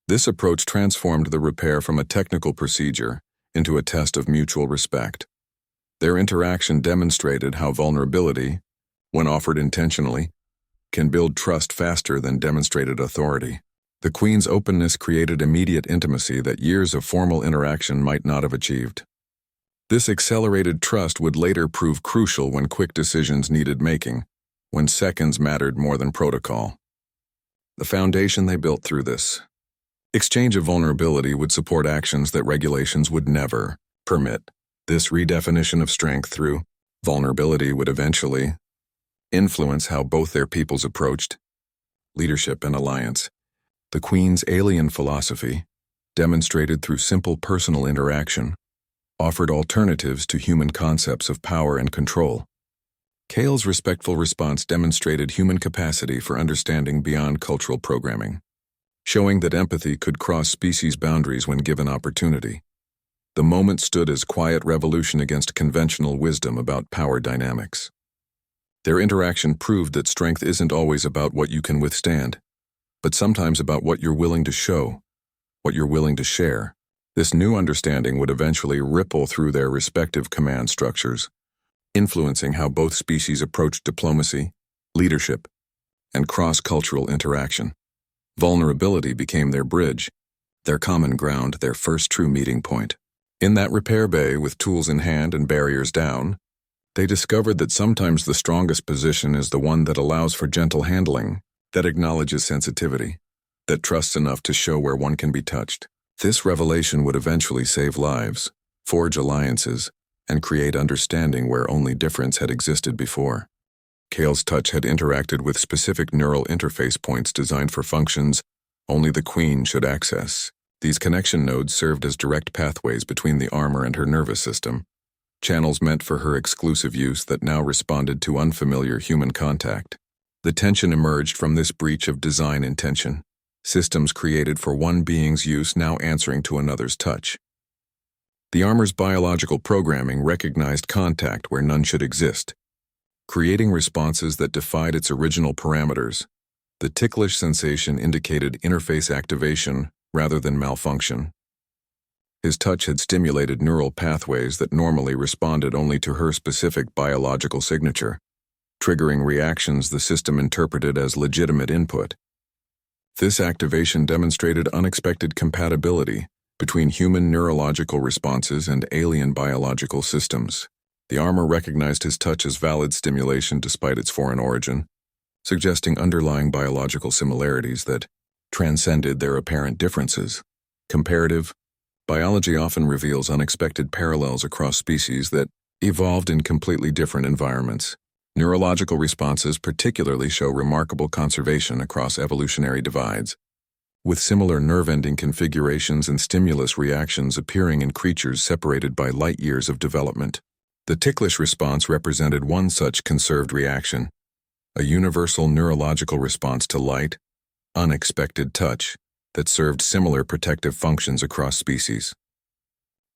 This approach transformed the repair from a technical procedure into a test of mutual respect. Their interaction demonstrated how vulnerability, when offered intentionally, can build trust faster than demonstrated authority. The Queen's openness created immediate intimacy that years of formal interaction might not have achieved. This accelerated trust would later prove crucial when quick decisions needed making, when seconds mattered more than protocol. The foundation they built through this exchange of vulnerability would support actions that regulations would never permit. This redefinition of strength through vulnerability would eventually influence how both their peoples approached leadership and alliance. The Queen's alien philosophy, demonstrated through simple personal interaction, offered alternatives to human concepts of power and control. Kale's respectful response demonstrated human capacity for understanding beyond cultural programming, showing that empathy could cross species boundaries when given opportunity. The moment stood as quiet revolution against conventional wisdom about power dynamics. Their interaction proved that strength isn't always about what you can withstand, but sometimes about what you're willing to show, what you're willing to share. This new understanding would eventually ripple through their respective command structures, influencing how both species approached diplomacy, leadership, and cross-cultural interaction. Vulnerability became their bridge, their common ground, their first true meeting point. In that repair bay, with tools in hand and barriers down, they discovered that sometimes the strongest position is the one that allows for gentle handling, that acknowledges sensitivity, that trusts enough to show where one can be touched. This revelation would eventually save lives, forge alliances, and create understanding where only difference had existed before. Kale's touch had interacted with specific neural interface points designed for functions only the Queen should access. These connection nodes served as direct pathways between the armor and her nervous system, channels meant for her exclusive use that now responded to unfamiliar human contact. The tension emerged from this breach of design intention, systems created for one being's use now answering to another's touch. The armor's biological programming recognized contact where none should exist, creating responses that defied its original parameters. The ticklish sensation indicated interface activation rather than malfunction. His touch had stimulated neural pathways that normally responded only to her specific biological signature, triggering reactions the system interpreted as legitimate input. This activation demonstrated unexpected compatibility between human neurological responses and alien biological systems. The armor recognized his touch as valid stimulation despite its foreign origin, suggesting underlying biological similarities that transcended their apparent differences. Comparative biology often reveals unexpected parallels across species that evolved in completely different environments. Neurological responses particularly show remarkable conservation across evolutionary divides, with similar nerve-ending configurations and stimulus reactions appearing in creatures separated by light years of development. The ticklish response represented one such conserved reaction, a universal neurological response to light, unexpected touch that served similar protective functions across species.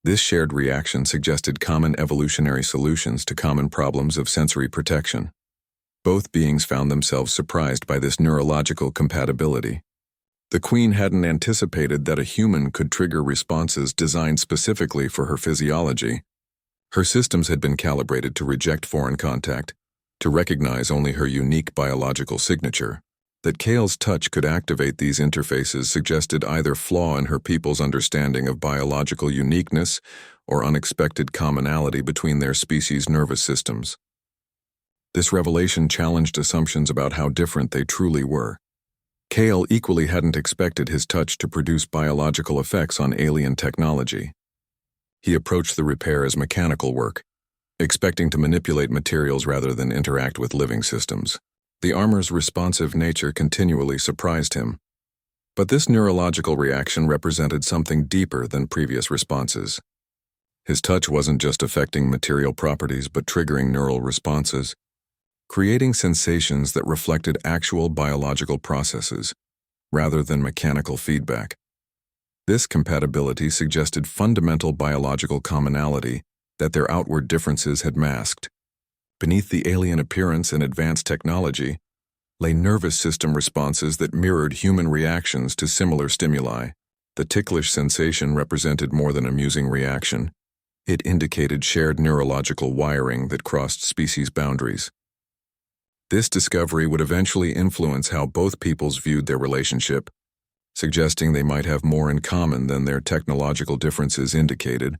This shared reaction suggested common evolutionary solutions to common problems of sensory protection. Both beings found themselves surprised by this neurological compatibility. The Queen hadn't anticipated that a human could trigger responses designed specifically for her physiology. Her systems had been calibrated to reject foreign contact, to recognize only her unique biological signature. That Kale's touch could activate these interfaces suggested either flaw in her people's understanding of biological uniqueness or unexpected commonality between their species' nervous systems. This revelation challenged assumptions about how different they truly were. Kale equally hadn't expected his touch to produce biological effects on alien technology. He approached the repair as mechanical work, expecting to manipulate materials rather than interact with living systems. The armor's responsive nature continually surprised him. But this neurological reaction represented something deeper than previous responses. His touch wasn't just affecting material properties but triggering neural responses, creating sensations that reflected actual biological processes rather than mechanical feedback. This compatibility suggested fundamental biological commonality that their outward differences had masked. Beneath the alien appearance and advanced technology lay nervous system responses that mirrored human reactions to similar stimuli. The ticklish sensation represented more than amusing reaction. It indicated shared neurological wiring that crossed species boundaries. This discovery would eventually influence how both peoples viewed their relationship, suggesting they might have more in common than their technological differences indicated.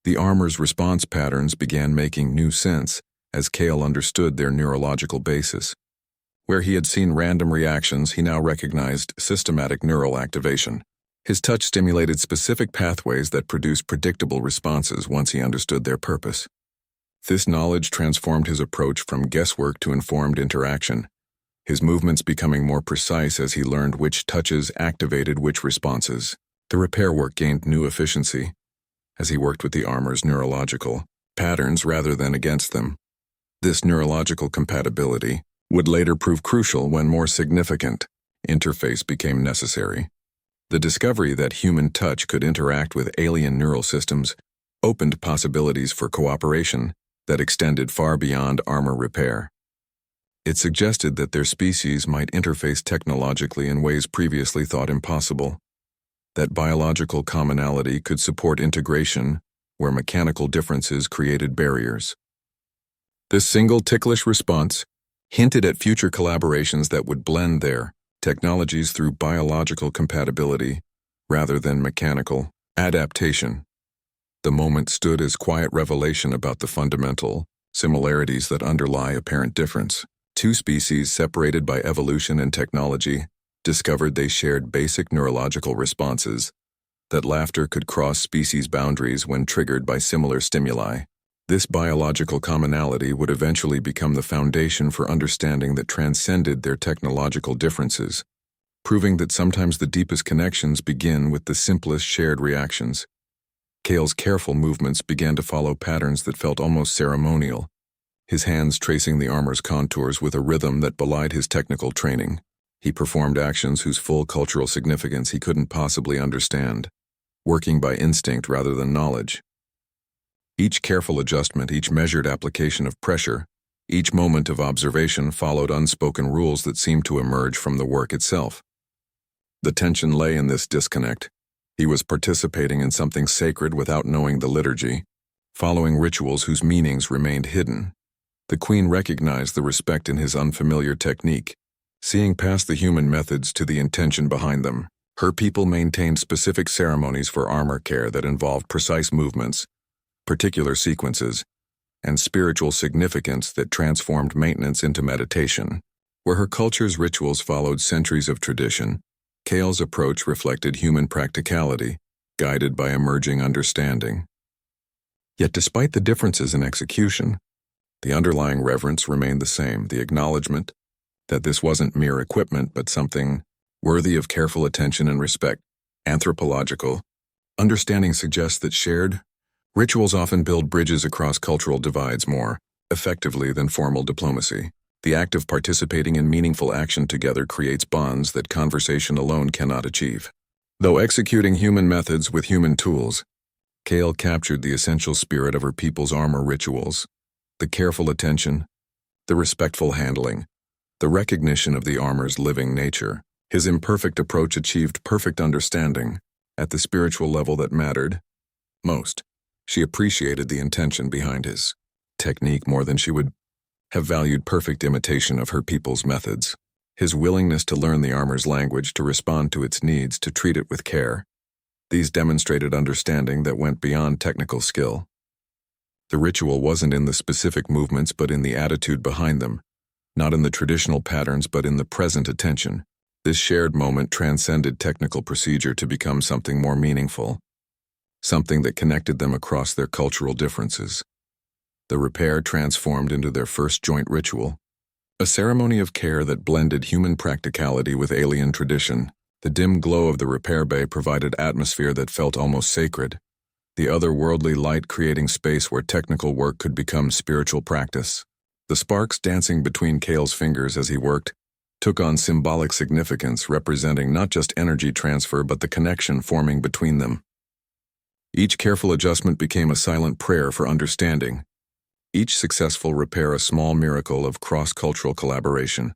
The armor's response patterns began making new sense as Kale understood their neurological basis. Where he had seen random reactions, he now recognized systematic neural activation. His touch stimulated specific pathways that produced predictable responses once he understood their purpose. This knowledge transformed his approach from guesswork to informed interaction, his movements becoming more precise as he learned which touches activated which responses. The repair work gained new efficiency as he worked with the armor's neurological patterns rather than against them. This neurological compatibility would later prove crucial when more significant interface became necessary. The discovery that human touch could interact with alien neural systems opened possibilities for cooperation that extended far beyond armor repair. It suggested that their species might interface technologically in ways previously thought impossible, that biological commonality could support integration where mechanical differences created barriers. This single ticklish response hinted at future collaborations that would blend their technologies through biological compatibility rather than mechanical adaptation. The moment stood as quiet revelation about the fundamental similarities that underlie apparent difference. Two species separated by evolution and technology discovered they shared basic neurological responses, that laughter could cross species boundaries when triggered by similar stimuli. This biological commonality would eventually become the foundation for understanding that transcended their technological differences, proving that sometimes the deepest connections begin with the simplest shared reactions. Kale's careful movements began to follow patterns that felt almost ceremonial, his hands tracing the armor's contours with a rhythm that belied his technical training. He performed actions whose full cultural significance he couldn't possibly understand, working by instinct rather than knowledge. Each careful adjustment, each measured application of pressure, each moment of observation followed unspoken rules that seemed to emerge from the work itself. The tension lay in this disconnect. He was participating in something sacred without knowing the liturgy, following rituals whose meanings remained hidden. The queen recognized the respect in his unfamiliar technique, seeing past the human methods to the intention behind them. Her people maintained specific ceremonies for armor care that involved precise movements, particular sequences, and spiritual significance that transformed maintenance into meditation. Where her culture's rituals followed centuries of tradition, Kale's approach reflected human practicality, guided by emerging understanding. Yet despite the differences in execution, the underlying reverence remained the same, the acknowledgement that this wasn't mere equipment but something worthy of careful attention and respect. Anthropological understanding suggests that shared rituals often build bridges across cultural divides more effectively than formal diplomacy. The act of participating in meaningful action together creates bonds that conversation alone cannot achieve. Though executing human methods with human tools, Kale captured the essential spirit of her people's armor rituals: the careful attention, the respectful handling, the recognition of the armor's living nature. His imperfect approach achieved perfect understanding at the spiritual level that mattered most. She appreciated the intention behind his technique more than she would have valued perfect imitation of her people's methods. His willingness to learn the armor's language, to respond to its needs, to treat it with care. These demonstrated understanding that went beyond technical skill. The ritual wasn't in the specific movements but in the attitude behind them, not in the traditional patterns but in the present attention. This shared moment transcended technical procedure to become something more meaningful, something that connected them across their cultural differences. The repair transformed into their first joint ritual, a ceremony of care that blended human practicality with alien tradition. The dim glow of the repair bay provided atmosphere that felt almost sacred, the otherworldly light creating space where technical work could become spiritual practice. The sparks dancing between Kale's fingers as he worked took on symbolic significance, representing not just energy transfer but the connection forming between them. Each careful adjustment became a silent prayer for understanding, each successful repair a small miracle of cross-cultural collaboration.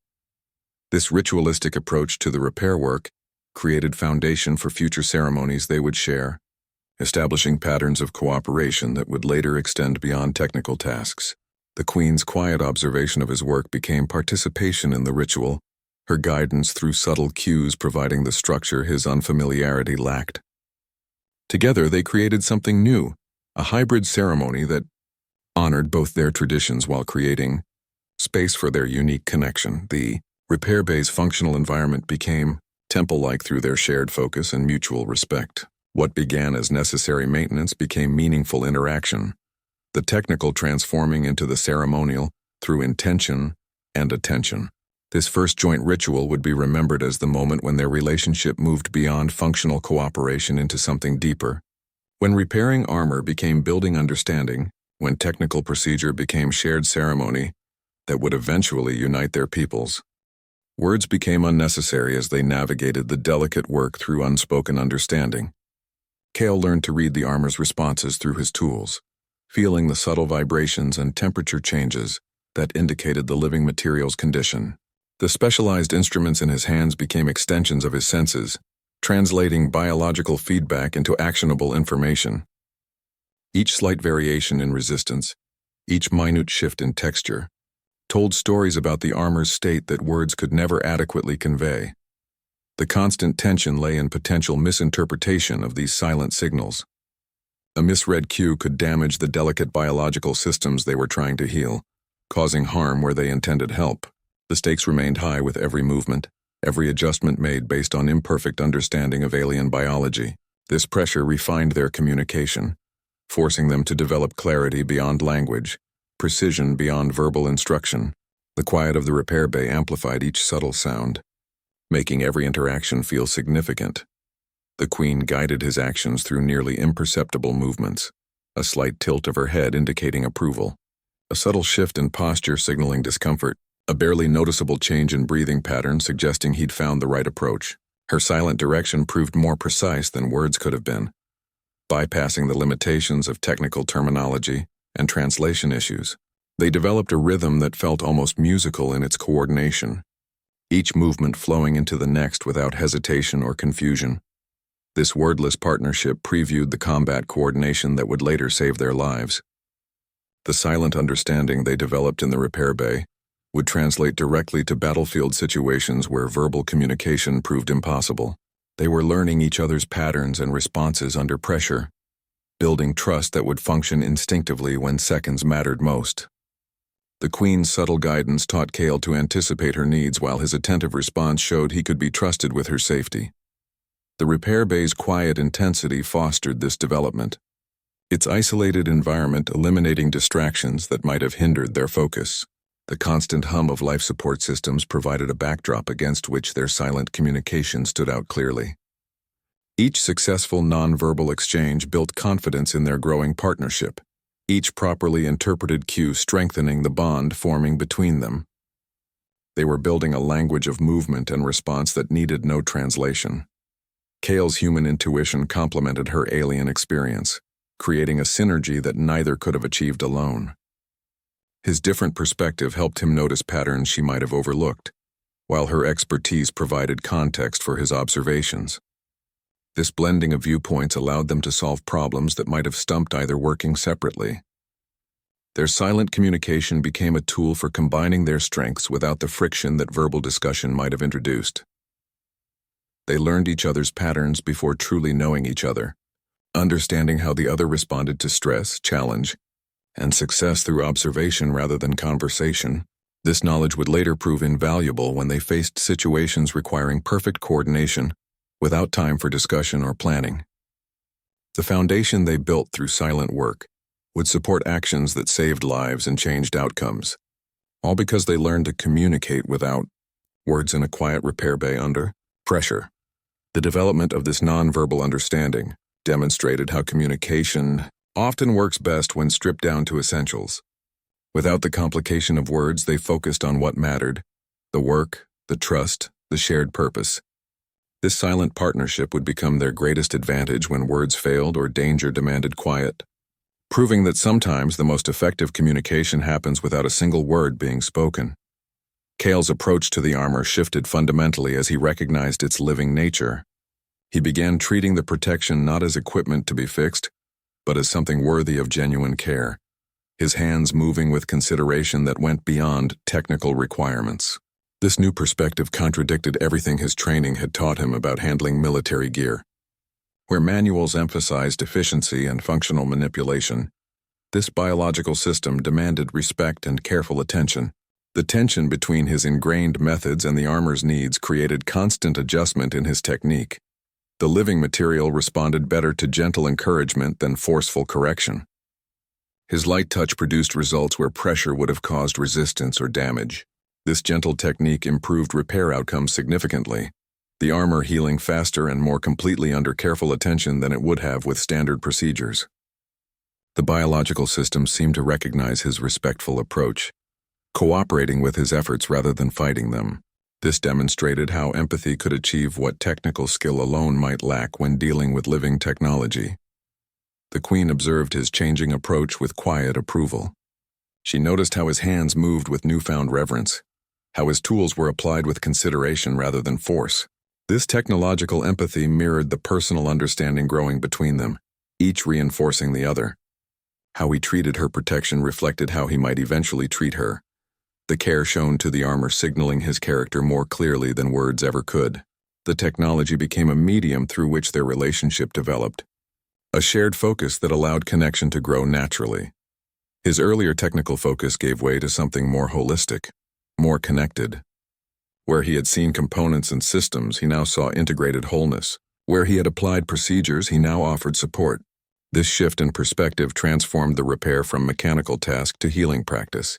This ritualistic approach to the repair work created foundation for future ceremonies they would share, establishing patterns of cooperation that would later extend beyond technical tasks. The Queen's quiet observation of his work became participation in the ritual, her guidance through subtle cues providing the structure his unfamiliarity lacked. Together they created something new, a hybrid ceremony that honored both their traditions while creating space for their unique connection. The repair bay's functional environment became temple-like through their shared focus and mutual respect. What began as necessary maintenance became meaningful interaction, the technical transforming into the ceremonial through intention and attention. This first joint ritual would be remembered as the moment when their relationship moved beyond functional cooperation into something deeper, when repairing armor became building understanding, when technical procedure became shared ceremony that would eventually unite their peoples. Words became unnecessary as they navigated the delicate work through unspoken understanding. Kale learned to read the armor's responses through his tools, feeling the subtle vibrations and temperature changes that indicated the living material's condition. The specialized instruments in his hands became extensions of his senses, translating biological feedback into actionable information. Each slight variation in resistance, each minute shift in texture, told stories about the armor's state that words could never adequately convey. The constant tension lay in potential misinterpretation of these silent signals. A misread cue could damage the delicate biological systems they were trying to heal, causing harm where they intended help. The stakes remained high with every movement, every adjustment made based on imperfect understanding of alien biology. This pressure refined their communication, forcing them to develop clarity beyond language, precision beyond verbal instruction. The quiet of the repair bay amplified each subtle sound, making every interaction feel significant. The Queen guided his actions through nearly imperceptible movements, a slight tilt of her head indicating approval, a subtle shift in posture signaling discomfort, a barely noticeable change in breathing pattern suggesting he'd found the right approach. Her silent direction proved more precise than words could have been, bypassing the limitations of technical terminology and translation issues. They developed a rhythm that felt almost musical in its coordination, each movement flowing into the next without hesitation or confusion. This wordless partnership previewed the combat coordination that would later save their lives. The silent understanding they developed in the repair bay would translate directly to battlefield situations where verbal communication proved impossible. They were learning each other's patterns and responses under pressure, building trust that would function instinctively when seconds mattered most. The Queen's subtle guidance taught Kale to anticipate her needs while his attentive response showed he could be trusted with her safety. The repair bay's quiet intensity fostered this development, its isolated environment eliminating distractions that might have hindered their focus. The constant hum of life support systems provided a backdrop against which their silent communication stood out clearly. Each successful nonverbal exchange built confidence in their growing partnership, each properly interpreted cue strengthening the bond forming between them. They were building a language of movement and response that needed no translation. Kale's human intuition complemented her alien experience, creating a synergy that neither could have achieved alone. His different perspective helped him notice patterns she might have overlooked, while her expertise provided context for his observations. This blending of viewpoints allowed them to solve problems that might have stumped either working separately. Their silent communication became a tool for combining their strengths without the friction that verbal discussion might have introduced. They learned each other's patterns before truly knowing each other, understanding how the other responded to stress, challenge, and success through observation rather than conversation. This knowledge would later prove invaluable when they faced situations requiring perfect coordination, without time for discussion or planning. The foundation they built through silent work would support actions that saved lives and changed outcomes, all because they learned to communicate without words in a quiet repair bay under pressure. The development of this nonverbal understanding demonstrated how communication often works best when stripped down to essentials. Without the complication of words, they focused on what mattered: the work, the trust, the shared purpose. This silent partnership would become their greatest advantage when words failed or danger demanded quiet, proving that sometimes the most effective communication happens without a single word being spoken. Kale's approach to the armor shifted fundamentally as he recognized its living nature. He began treating the protection not as equipment to be fixed, but as something worthy of genuine care, his hands moving with consideration that went beyond technical requirements. This new perspective contradicted everything his training had taught him about handling military gear. Where manuals emphasized efficiency and functional manipulation, this biological system demanded respect and careful attention. The tension between his ingrained methods and the armor's needs created constant adjustment in his technique. The living material responded better to gentle encouragement than forceful correction. His light touch produced results where pressure would have caused resistance or damage. This gentle technique improved repair outcomes significantly, the armor healing faster and more completely under careful attention than it would have with standard procedures. The biological system seemed to recognize his respectful approach, cooperating with his efforts rather than fighting them. This demonstrated how empathy could achieve what technical skill alone might lack when dealing with living technology. The Queen observed his changing approach with quiet approval. She noticed how his hands moved with newfound reverence, how his tools were applied with consideration rather than force. This technological empathy mirrored the personal understanding growing between them, each reinforcing the other. How he treated her protection reflected how he might eventually treat her, the care shown to the armor signaling his character more clearly than words ever could. The technology became a medium through which their relationship developed, a shared focus that allowed connection to grow naturally. His earlier technical focus gave way to something more holistic, more connected. Where he had seen components and systems, he now saw integrated wholeness. Where he had applied procedures, he now offered support. This shift in perspective transformed the repair from mechanical task to healing practice,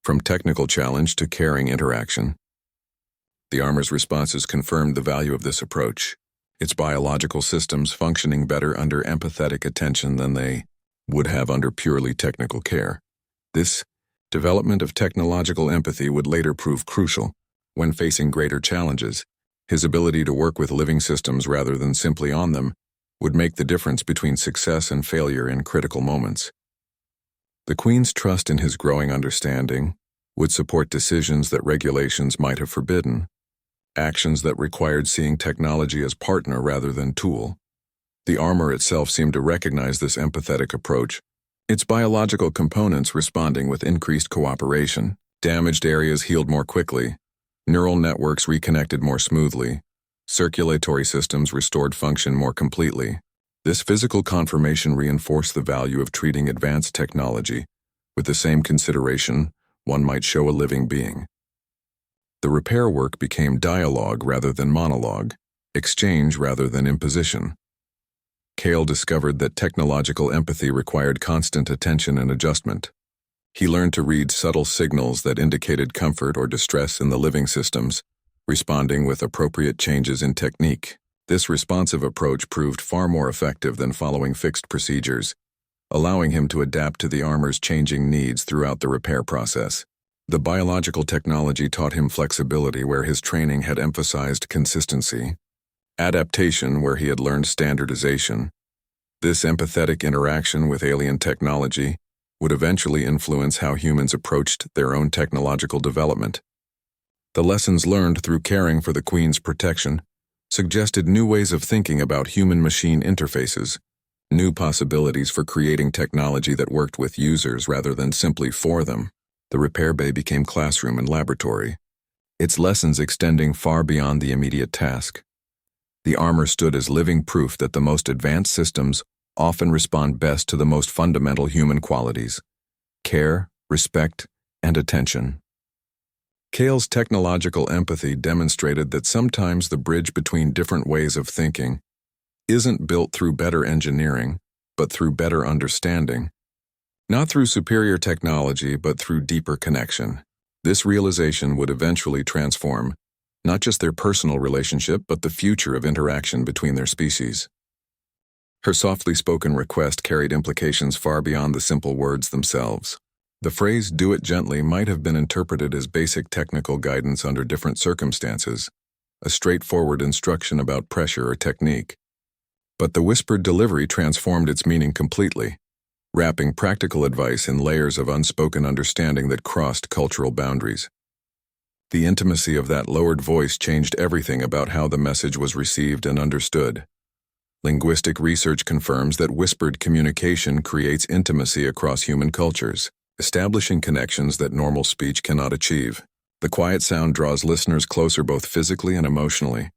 from technical challenge to caring interaction. The armor's responses confirmed the value of this approach, its biological systems functioning better under empathetic attention than they would have under purely technical care. This development of technological empathy would later prove crucial when facing greater challenges. His ability to work with living systems rather than simply on them would make the difference between success and failure in critical moments. The Queen's trust in his growing understanding would support decisions that regulations might have forbidden, actions that required seeing technology as partner rather than tool. The armor itself seemed to recognize this empathetic approach, its biological components responding with increased cooperation. Damaged areas healed more quickly, neural networks reconnected more smoothly, circulatory systems restored function more completely. This physical confirmation reinforced the value of treating advanced technology with the same consideration one might show a living being. The repair work became dialogue rather than monologue, exchange rather than imposition. Kale discovered that technological empathy required constant attention and adjustment. He learned to read subtle signals that indicated comfort or distress in the living systems, responding with appropriate changes in technique. This responsive approach proved far more effective than following fixed procedures, allowing him to adapt to the armor's changing needs throughout the repair process. The biological technology taught him flexibility where his training had emphasized consistency, adaptation where he had learned standardization. This empathetic interaction with alien technology would eventually influence how humans approached their own technological development. The lessons learned through caring for the Queen's protection suggested new ways of thinking about human-machine interfaces, new possibilities for creating technology that worked with users rather than simply for them. The repair bay became classroom and laboratory, its lessons extending far beyond the immediate task. The armor stood as living proof that the most advanced systems often respond best to the most fundamental human qualities: care, respect, and attention. Kale's technological empathy demonstrated that sometimes the bridge between different ways of thinking isn't built through better engineering, but through better understanding. Not through superior technology, but through deeper connection. This realization would eventually transform not just their personal relationship, but the future of interaction between their species. Her softly spoken request carried implications far beyond the simple words themselves. The phrase "do it gently" might have been interpreted as basic technical guidance under different circumstances, a straightforward instruction about pressure or technique. But the whispered delivery transformed its meaning completely, wrapping practical advice in layers of unspoken understanding that crossed cultural boundaries. The intimacy of that lowered voice changed everything about how the message was received and understood. Linguistic research confirms that whispered communication creates intimacy across human cultures, establishing connections that normal speech cannot achieve. The quiet sound draws listeners closer both physically and emotionally,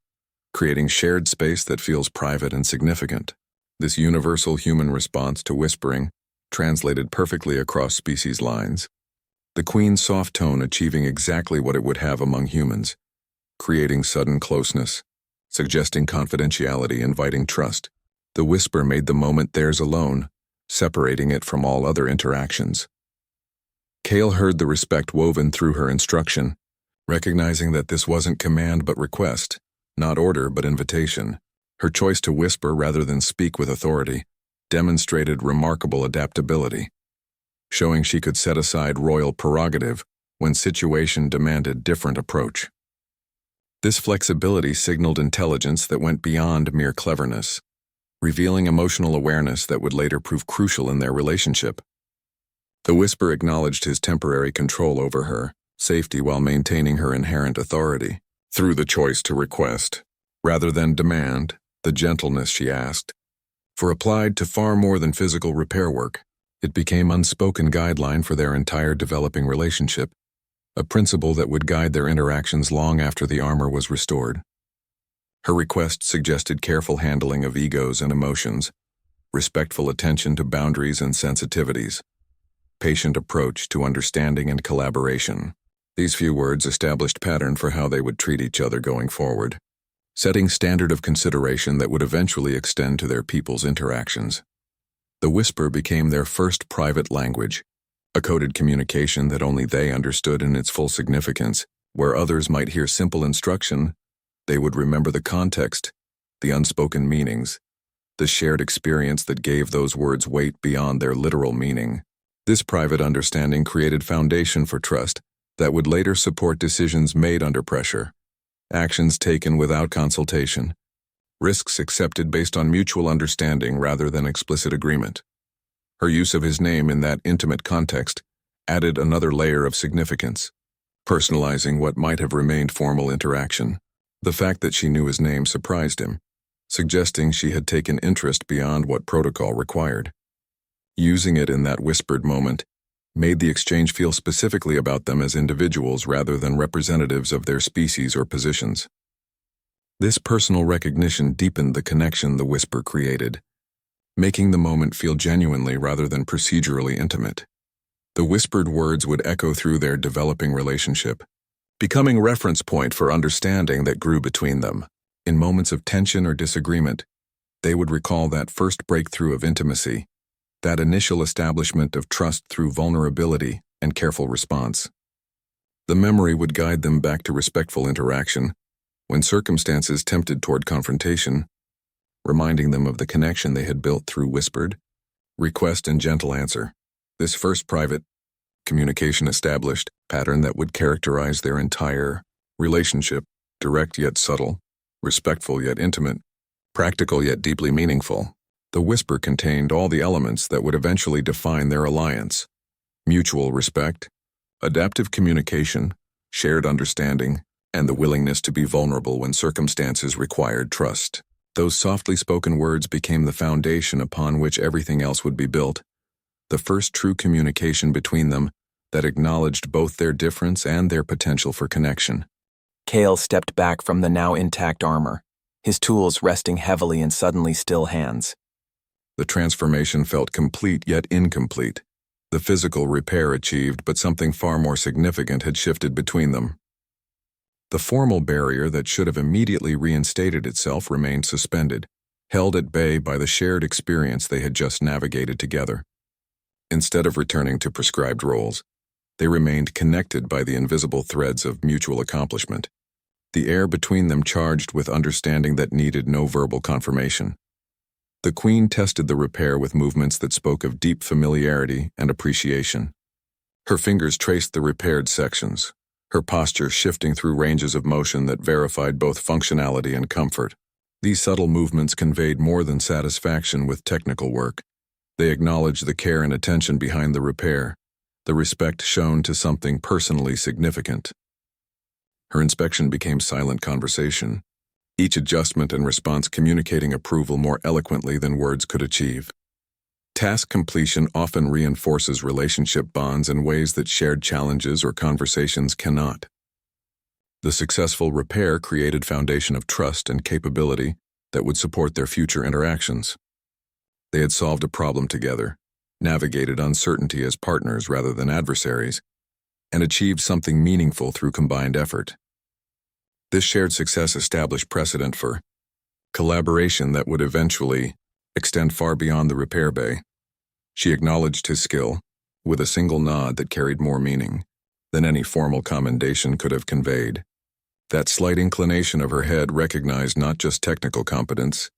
creating shared space that feels private and significant. This universal human response to whispering translated perfectly across species lines, the Queen's soft tone achieving exactly what it would have among humans, creating sudden closeness, suggesting confidentiality, inviting trust. The whisper made the moment theirs alone, separating it from all other interactions. Kale heard the respect woven through her instruction, recognizing that this wasn't command but request, not order but invitation. Her choice to whisper rather than speak with authority demonstrated remarkable adaptability, showing she could set aside royal prerogative when situation demanded different approach. This flexibility signaled intelligence that went beyond mere cleverness, revealing emotional awareness that would later prove crucial in their relationship. The whisper acknowledged his temporary control over her safety while maintaining her inherent authority. Through the choice to request, rather than demand, the gentleness she asked for applied to far more than physical repair work. It became unspoken guideline for their entire developing relationship, a principle that would guide their interactions long after the armor was restored. Her request suggested careful handling of egos and emotions, respectful attention to boundaries and sensitivities, patient approach to understanding and collaboration. These few words established pattern for how they would treat each other going forward, setting standard of consideration that would eventually extend to their people's interactions. The whisper became their first private language, a coded communication that only they understood in its full significance. Where others might hear simple instruction, they would remember the context, the unspoken meanings, the shared experience that gave those words weight beyond their literal meaning. This private understanding created foundation for trust that would later support decisions made under pressure, actions taken without consultation, risks accepted based on mutual understanding rather than explicit agreement. Her use of his name in that intimate context added another layer of significance, personalizing what might have remained formal interaction. The fact that she knew his name surprised him, suggesting she had taken interest beyond what protocol required. Using it in that whispered moment made the exchange feel specifically about them as individuals rather than representatives of their species or positions. This personal recognition deepened the connection the whisper created, making the moment feel genuinely rather than procedurally intimate. The whispered words would echo through their developing relationship, becoming reference point for understanding that grew between them. In moments of tension or disagreement, they would recall that first breakthrough of intimacy, that initial establishment of trust through vulnerability and careful response. The memory would guide them back to respectful interaction when circumstances tempted toward confrontation, reminding them of the connection they had built through whispered request and gentle answer. This first private communication established pattern that would characterize their entire relationship: direct yet subtle, respectful yet intimate, practical yet deeply meaningful. The whisper contained all the elements that would eventually define their alliance: mutual respect, adaptive communication, shared understanding, and the willingness to be vulnerable when circumstances required trust. Those softly spoken words became the foundation upon which everything else would be built, the first true communication between them that acknowledged both their difference and their potential for connection. Kale stepped back from the now intact armor, his tools resting heavily in suddenly still hands. The transformation felt complete yet incomplete. The physical repair achieved, but something far more significant had shifted between them. The formal barrier that should have immediately reinstated itself remained suspended, held at bay by the shared experience they had just navigated together. Instead of returning to prescribed roles, they remained connected by the invisible threads of mutual accomplishment, the air between them charged with understanding that needed no verbal confirmation. The Queen tested the repair with movements that spoke of deep familiarity and appreciation. Her fingers traced the repaired sections, her posture shifting through ranges of motion that verified both functionality and comfort. These subtle movements conveyed more than satisfaction with technical work. They acknowledged the care and attention behind the repair, the respect shown to something personally significant. Her inspection became silent conversation, each adjustment and response communicating approval more eloquently than words could achieve. Task completion often reinforces relationship bonds in ways that shared challenges or conversations cannot. The successful repair created a foundation of trust and capability that would support their future interactions. They had solved a problem together, navigated uncertainty as partners rather than adversaries, and achieved something meaningful through combined effort. This shared success established precedent for collaboration that would eventually extend far beyond the repair bay. She acknowledged his skill, with a single nod that carried more meaning than any formal commendation could have conveyed. That slight inclination of her head recognized not just technical competence,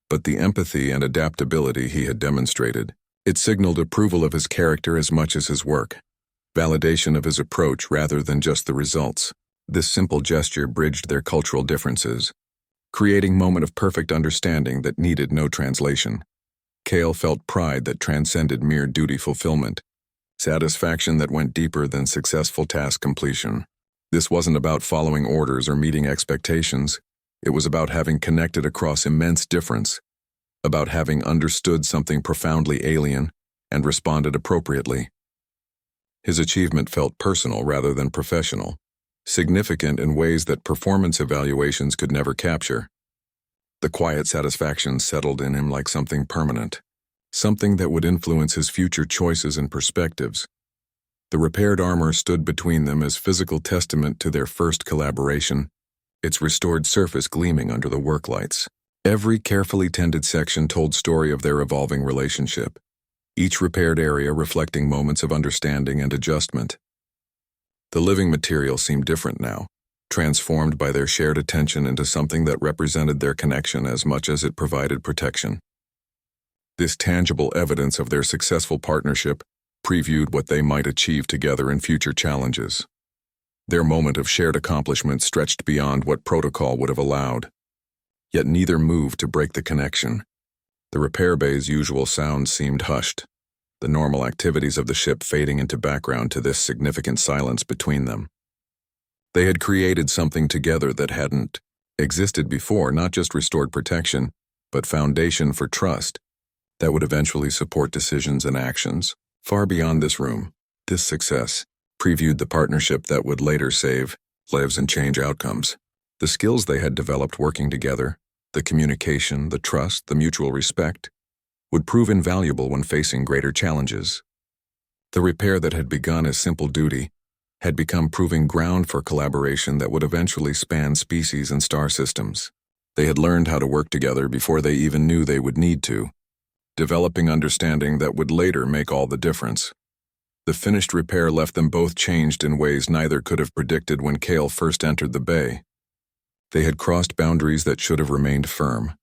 but the empathy and adaptability he had demonstrated. It signaled approval of his character as much as his work, validation of his approach rather than just the results. This simple gesture bridged their cultural differences, creating a moment of perfect understanding that needed no translation. Kale felt pride that transcended mere duty fulfillment, satisfaction that went deeper than successful task completion. This wasn't about following orders or meeting expectations. It was about having connected across immense difference, about having understood something profoundly alien and responded appropriately. His achievement felt personal rather than professional, significant in ways that performance evaluations could never capture. The quiet satisfaction settled in him like something permanent, something that would influence his future choices and perspectives. The repaired armor stood between them as physical testament to their first collaboration, its restored surface gleaming under the work lights. Every carefully tended section told story of their evolving relationship, each repaired area reflecting moments of understanding and adjustment. The living material seemed different now, transformed by their shared attention into something that represented their connection as much as it provided protection. This tangible evidence of their successful partnership previewed what they might achieve together in future challenges. Their moment of shared accomplishment stretched beyond what protocol would have allowed. Yet neither moved to break the connection. The repair bay's usual sounds seemed hushed, the normal activities of the ship fading into background to this significant silence between them. They had created something together that hadn't existed before, not just restored protection, but foundation for trust that would eventually support decisions and actions far beyond this room. This success previewed the partnership that would later save lives and change outcomes. The skills they had developed working together, the communication, the trust, the mutual respect, would prove invaluable when facing greater challenges. The repair that had begun as simple duty had become proving ground for collaboration that would eventually span species and star systems. They had learned how to work together before they even knew they would need to, developing understanding that would later make all the difference. The finished repair left them both changed in ways neither could have predicted when Kale first entered the bay. They had crossed boundaries that should have remained firm,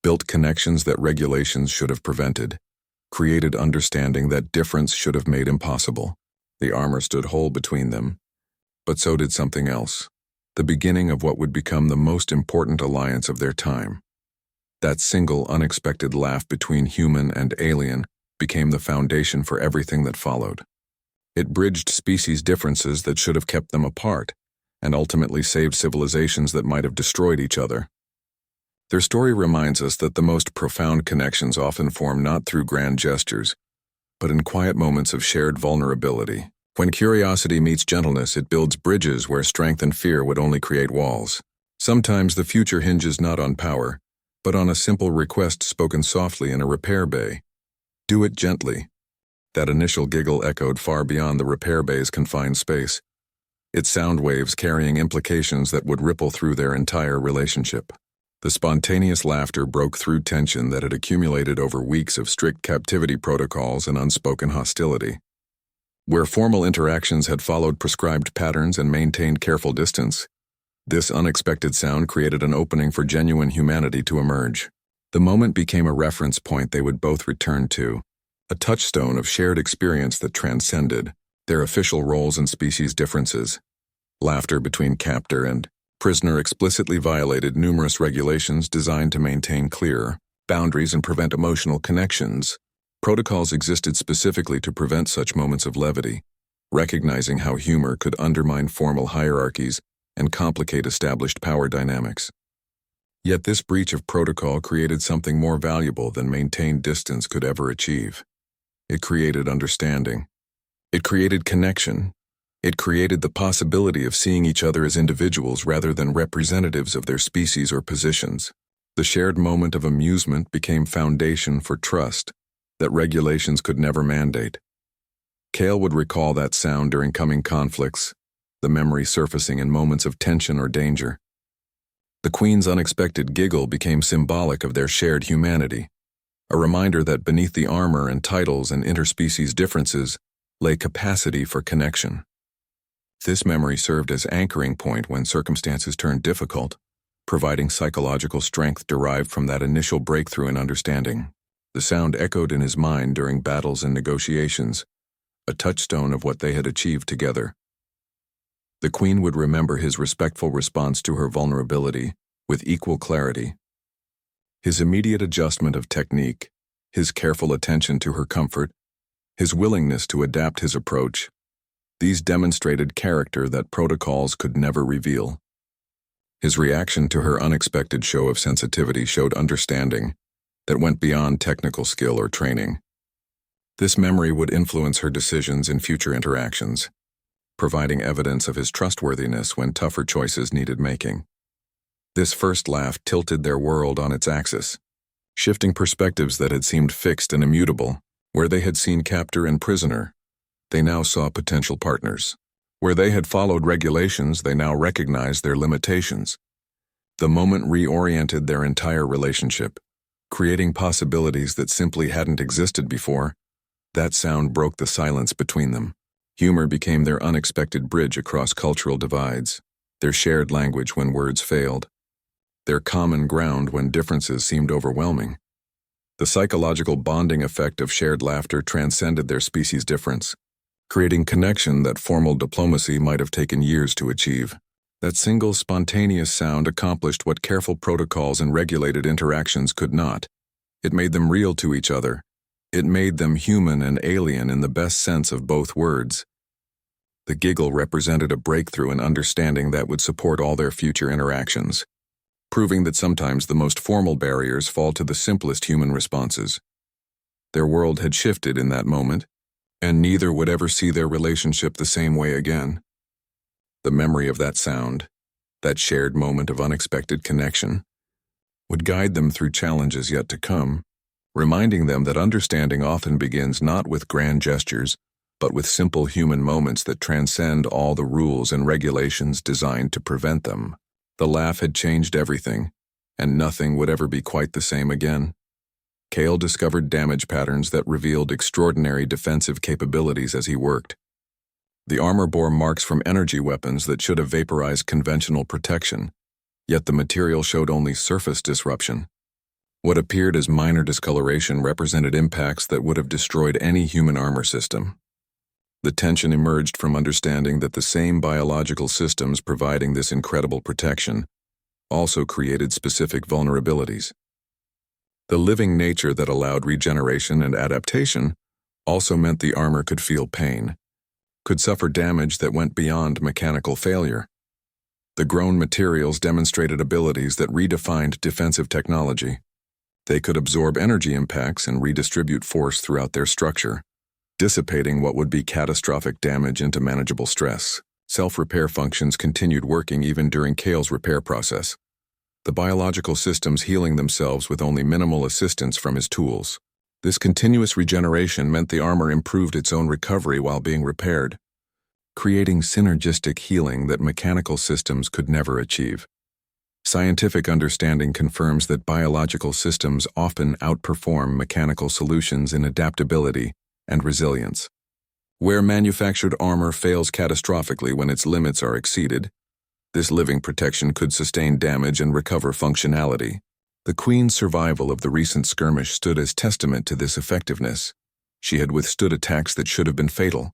built connections that regulations should have prevented, created understanding that difference should have made impossible. The armor stood whole between them, but so did something else, the beginning of what would become the most important alliance of their time. That single unexpected laugh between human and alien became the foundation for everything that followed. It bridged species differences that should have kept them apart, and ultimately saved civilizations that might have destroyed each other. Their story reminds us that the most profound connections often form not through grand gestures, but in quiet moments of shared vulnerability. When curiosity meets gentleness, it builds bridges where strength and fear would only create walls. Sometimes the future hinges not on power, but on a simple request spoken softly in a repair bay. Do it gently. That initial giggle echoed far beyond the repair bay's confined space. its sound waves carrying implications that would ripple through their entire relationship. The spontaneous laughter broke through tension that had accumulated over weeks of strict captivity protocols and unspoken hostility. Where formal interactions had followed prescribed patterns and maintained careful distance, this unexpected sound created an opening for genuine humanity to emerge. The moment became a reference point they would both return to, a touchstone of shared experience that transcended their official roles and species differences. Laughter between captor and prisoner explicitly violated numerous regulations designed to maintain clear boundaries and prevent emotional connections. Protocols existed specifically to prevent such moments of levity, recognizing how humor could undermine formal hierarchies and complicate established power dynamics. Yet this breach of protocol created something more valuable than maintained distance could ever achieve. It created understanding. It created connection. It created the possibility of seeing each other as individuals rather than representatives of their species or positions. The shared moment of amusement became foundation for trust that regulations could never mandate. Kale would recall that sound during coming conflicts, the memory surfacing in moments of tension or danger. The Queen's unexpected giggle became symbolic of their shared humanity, a reminder that beneath the armor and titles and interspecies differences lay capacity for connection. This memory served as anchoring point when circumstances turned difficult, providing psychological strength derived from that initial breakthrough in understanding. The sound echoed in his mind during battles and negotiations, a touchstone of what they had achieved together. The Queen would remember his respectful response to her vulnerability with equal clarity. His immediate adjustment of technique, his careful attention to her comfort, his willingness to adapt his approach, these demonstrated character that protocols could never reveal. His reaction to her unexpected show of sensitivity showed understanding that went beyond technical skill or training. This memory would influence her decisions in future interactions, providing evidence of his trustworthiness when tougher choices needed making. This first laugh tilted their world on its axis, shifting perspectives that had seemed fixed and immutable. Where they had seen captor and prisoner, they now saw potential partners. Where they had followed regulations, they now recognized their limitations. The moment reoriented their entire relationship, creating possibilities that simply hadn't existed before. That sound broke the silence between them. Humor became their unexpected bridge across cultural divides, their shared language when words failed, their common ground when differences seemed overwhelming. The psychological bonding effect of shared laughter transcended their species difference, creating connection that formal diplomacy might have taken years to achieve. That single spontaneous sound accomplished what careful protocols and regulated interactions could not. It made them real to each other. It made them human and alien in the best sense of both words. The giggle represented a breakthrough in understanding that would support all their future interactions, proving that sometimes the most formal barriers fall to the simplest human responses. Their world had shifted in that moment, and neither would ever see their relationship the same way again. The memory of that sound, that shared moment of unexpected connection, would guide them through challenges yet to come, reminding them that understanding often begins not with grand gestures, but with simple human moments that transcend all the rules and regulations designed to prevent them. The laugh had changed everything, and nothing would ever be quite the same again. Kale discovered damage patterns that revealed extraordinary defensive capabilities as he worked. The armor bore marks from energy weapons that should have vaporized conventional protection, yet the material showed only surface disruption. What appeared as minor discoloration represented impacts that would have destroyed any human armor system. The tension emerged from understanding that the same biological systems providing this incredible protection also created specific vulnerabilities. The living nature that allowed regeneration and adaptation also meant the armor could feel pain, could suffer damage that went beyond mechanical failure. The grown materials demonstrated abilities that redefined defensive technology. They could absorb energy impacts and redistribute force throughout their structure, dissipating what would be catastrophic damage into manageable stress. Self-repair functions continued working even during Kale's repair process, the biological systems healing themselves with only minimal assistance from his tools. This continuous regeneration meant the armor improved its own recovery while being repaired, creating synergistic healing that mechanical systems could never achieve. Scientific understanding confirms that biological systems often outperform mechanical solutions in adaptability and resilience. Where manufactured armor fails catastrophically when its limits are exceeded, this living protection could sustain damage and recover functionality. The Queen's survival of the recent skirmish stood as testament to this effectiveness. She had withstood attacks that should have been fatal,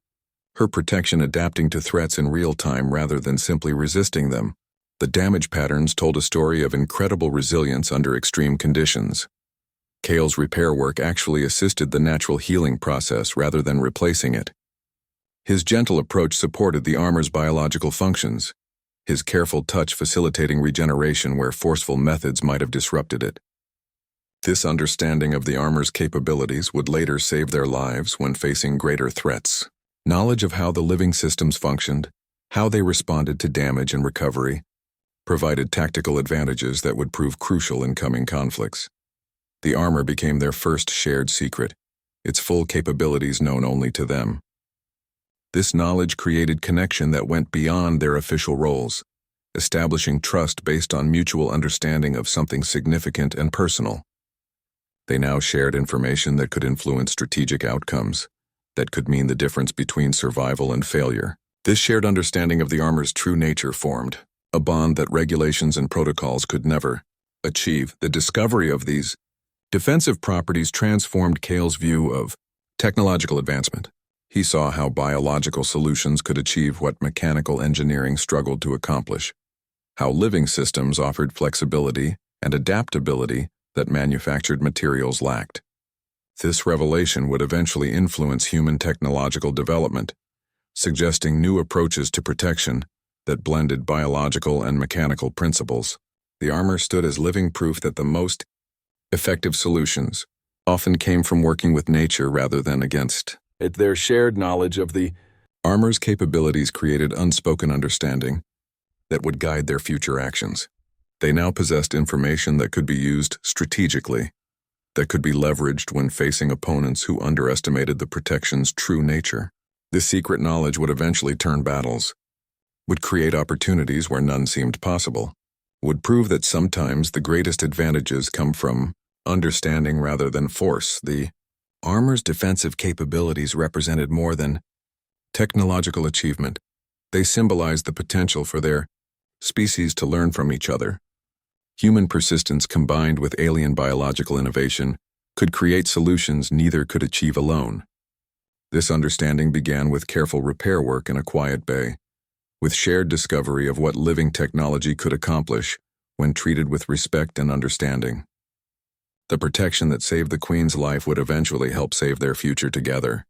her protection adapting to threats in real time rather than simply resisting them. The damage patterns told a story of incredible resilience under extreme conditions. Kale's repair work actually assisted the natural healing process rather than replacing it. His gentle approach supported the armor's biological functions, his careful touch facilitating regeneration where forceful methods might have disrupted it. This understanding of the armor's capabilities would later save their lives when facing greater threats. Knowledge of how the living systems functioned, how they responded to damage and recovery, provided tactical advantages that would prove crucial in coming conflicts. The armor became their first shared secret, its full capabilities known only to them. This knowledge created connection that went beyond their official roles, establishing trust based on mutual understanding of something significant and personal. They now shared information that could influence strategic outcomes, that could mean the difference between survival and failure. This shared understanding of the armor's true nature formed a bond that regulations and protocols could never achieve. The discovery of these defensive properties transformed Kale's view of technological advancement. He saw how biological solutions could achieve what mechanical engineering struggled to accomplish, how living systems offered flexibility and adaptability that manufactured materials lacked. This revelation would eventually influence human technological development, suggesting new approaches to protection that blended biological and mechanical principles. The armor stood as living proof that the most effective solutions often came from working with nature rather than against it. Their shared knowledge of the armor's capabilities created unspoken understanding that would guide their future actions. They now possessed information that could be used strategically, that could be leveraged when facing opponents who underestimated the protection's true nature. This secret knowledge would eventually turn battles, would create opportunities where none seemed possible, would prove that sometimes the greatest advantages come from understanding rather than force. The armor's defensive capabilities represented more than technological achievement. They symbolized the potential for their species to learn from each other. Human persistence combined with alien biological innovation could create solutions neither could achieve alone. This understanding began with careful repair work in a quiet bay, with shared discovery of what living technology could accomplish when treated with respect and understanding. The protection that saved the Queen's life would eventually help save their future together.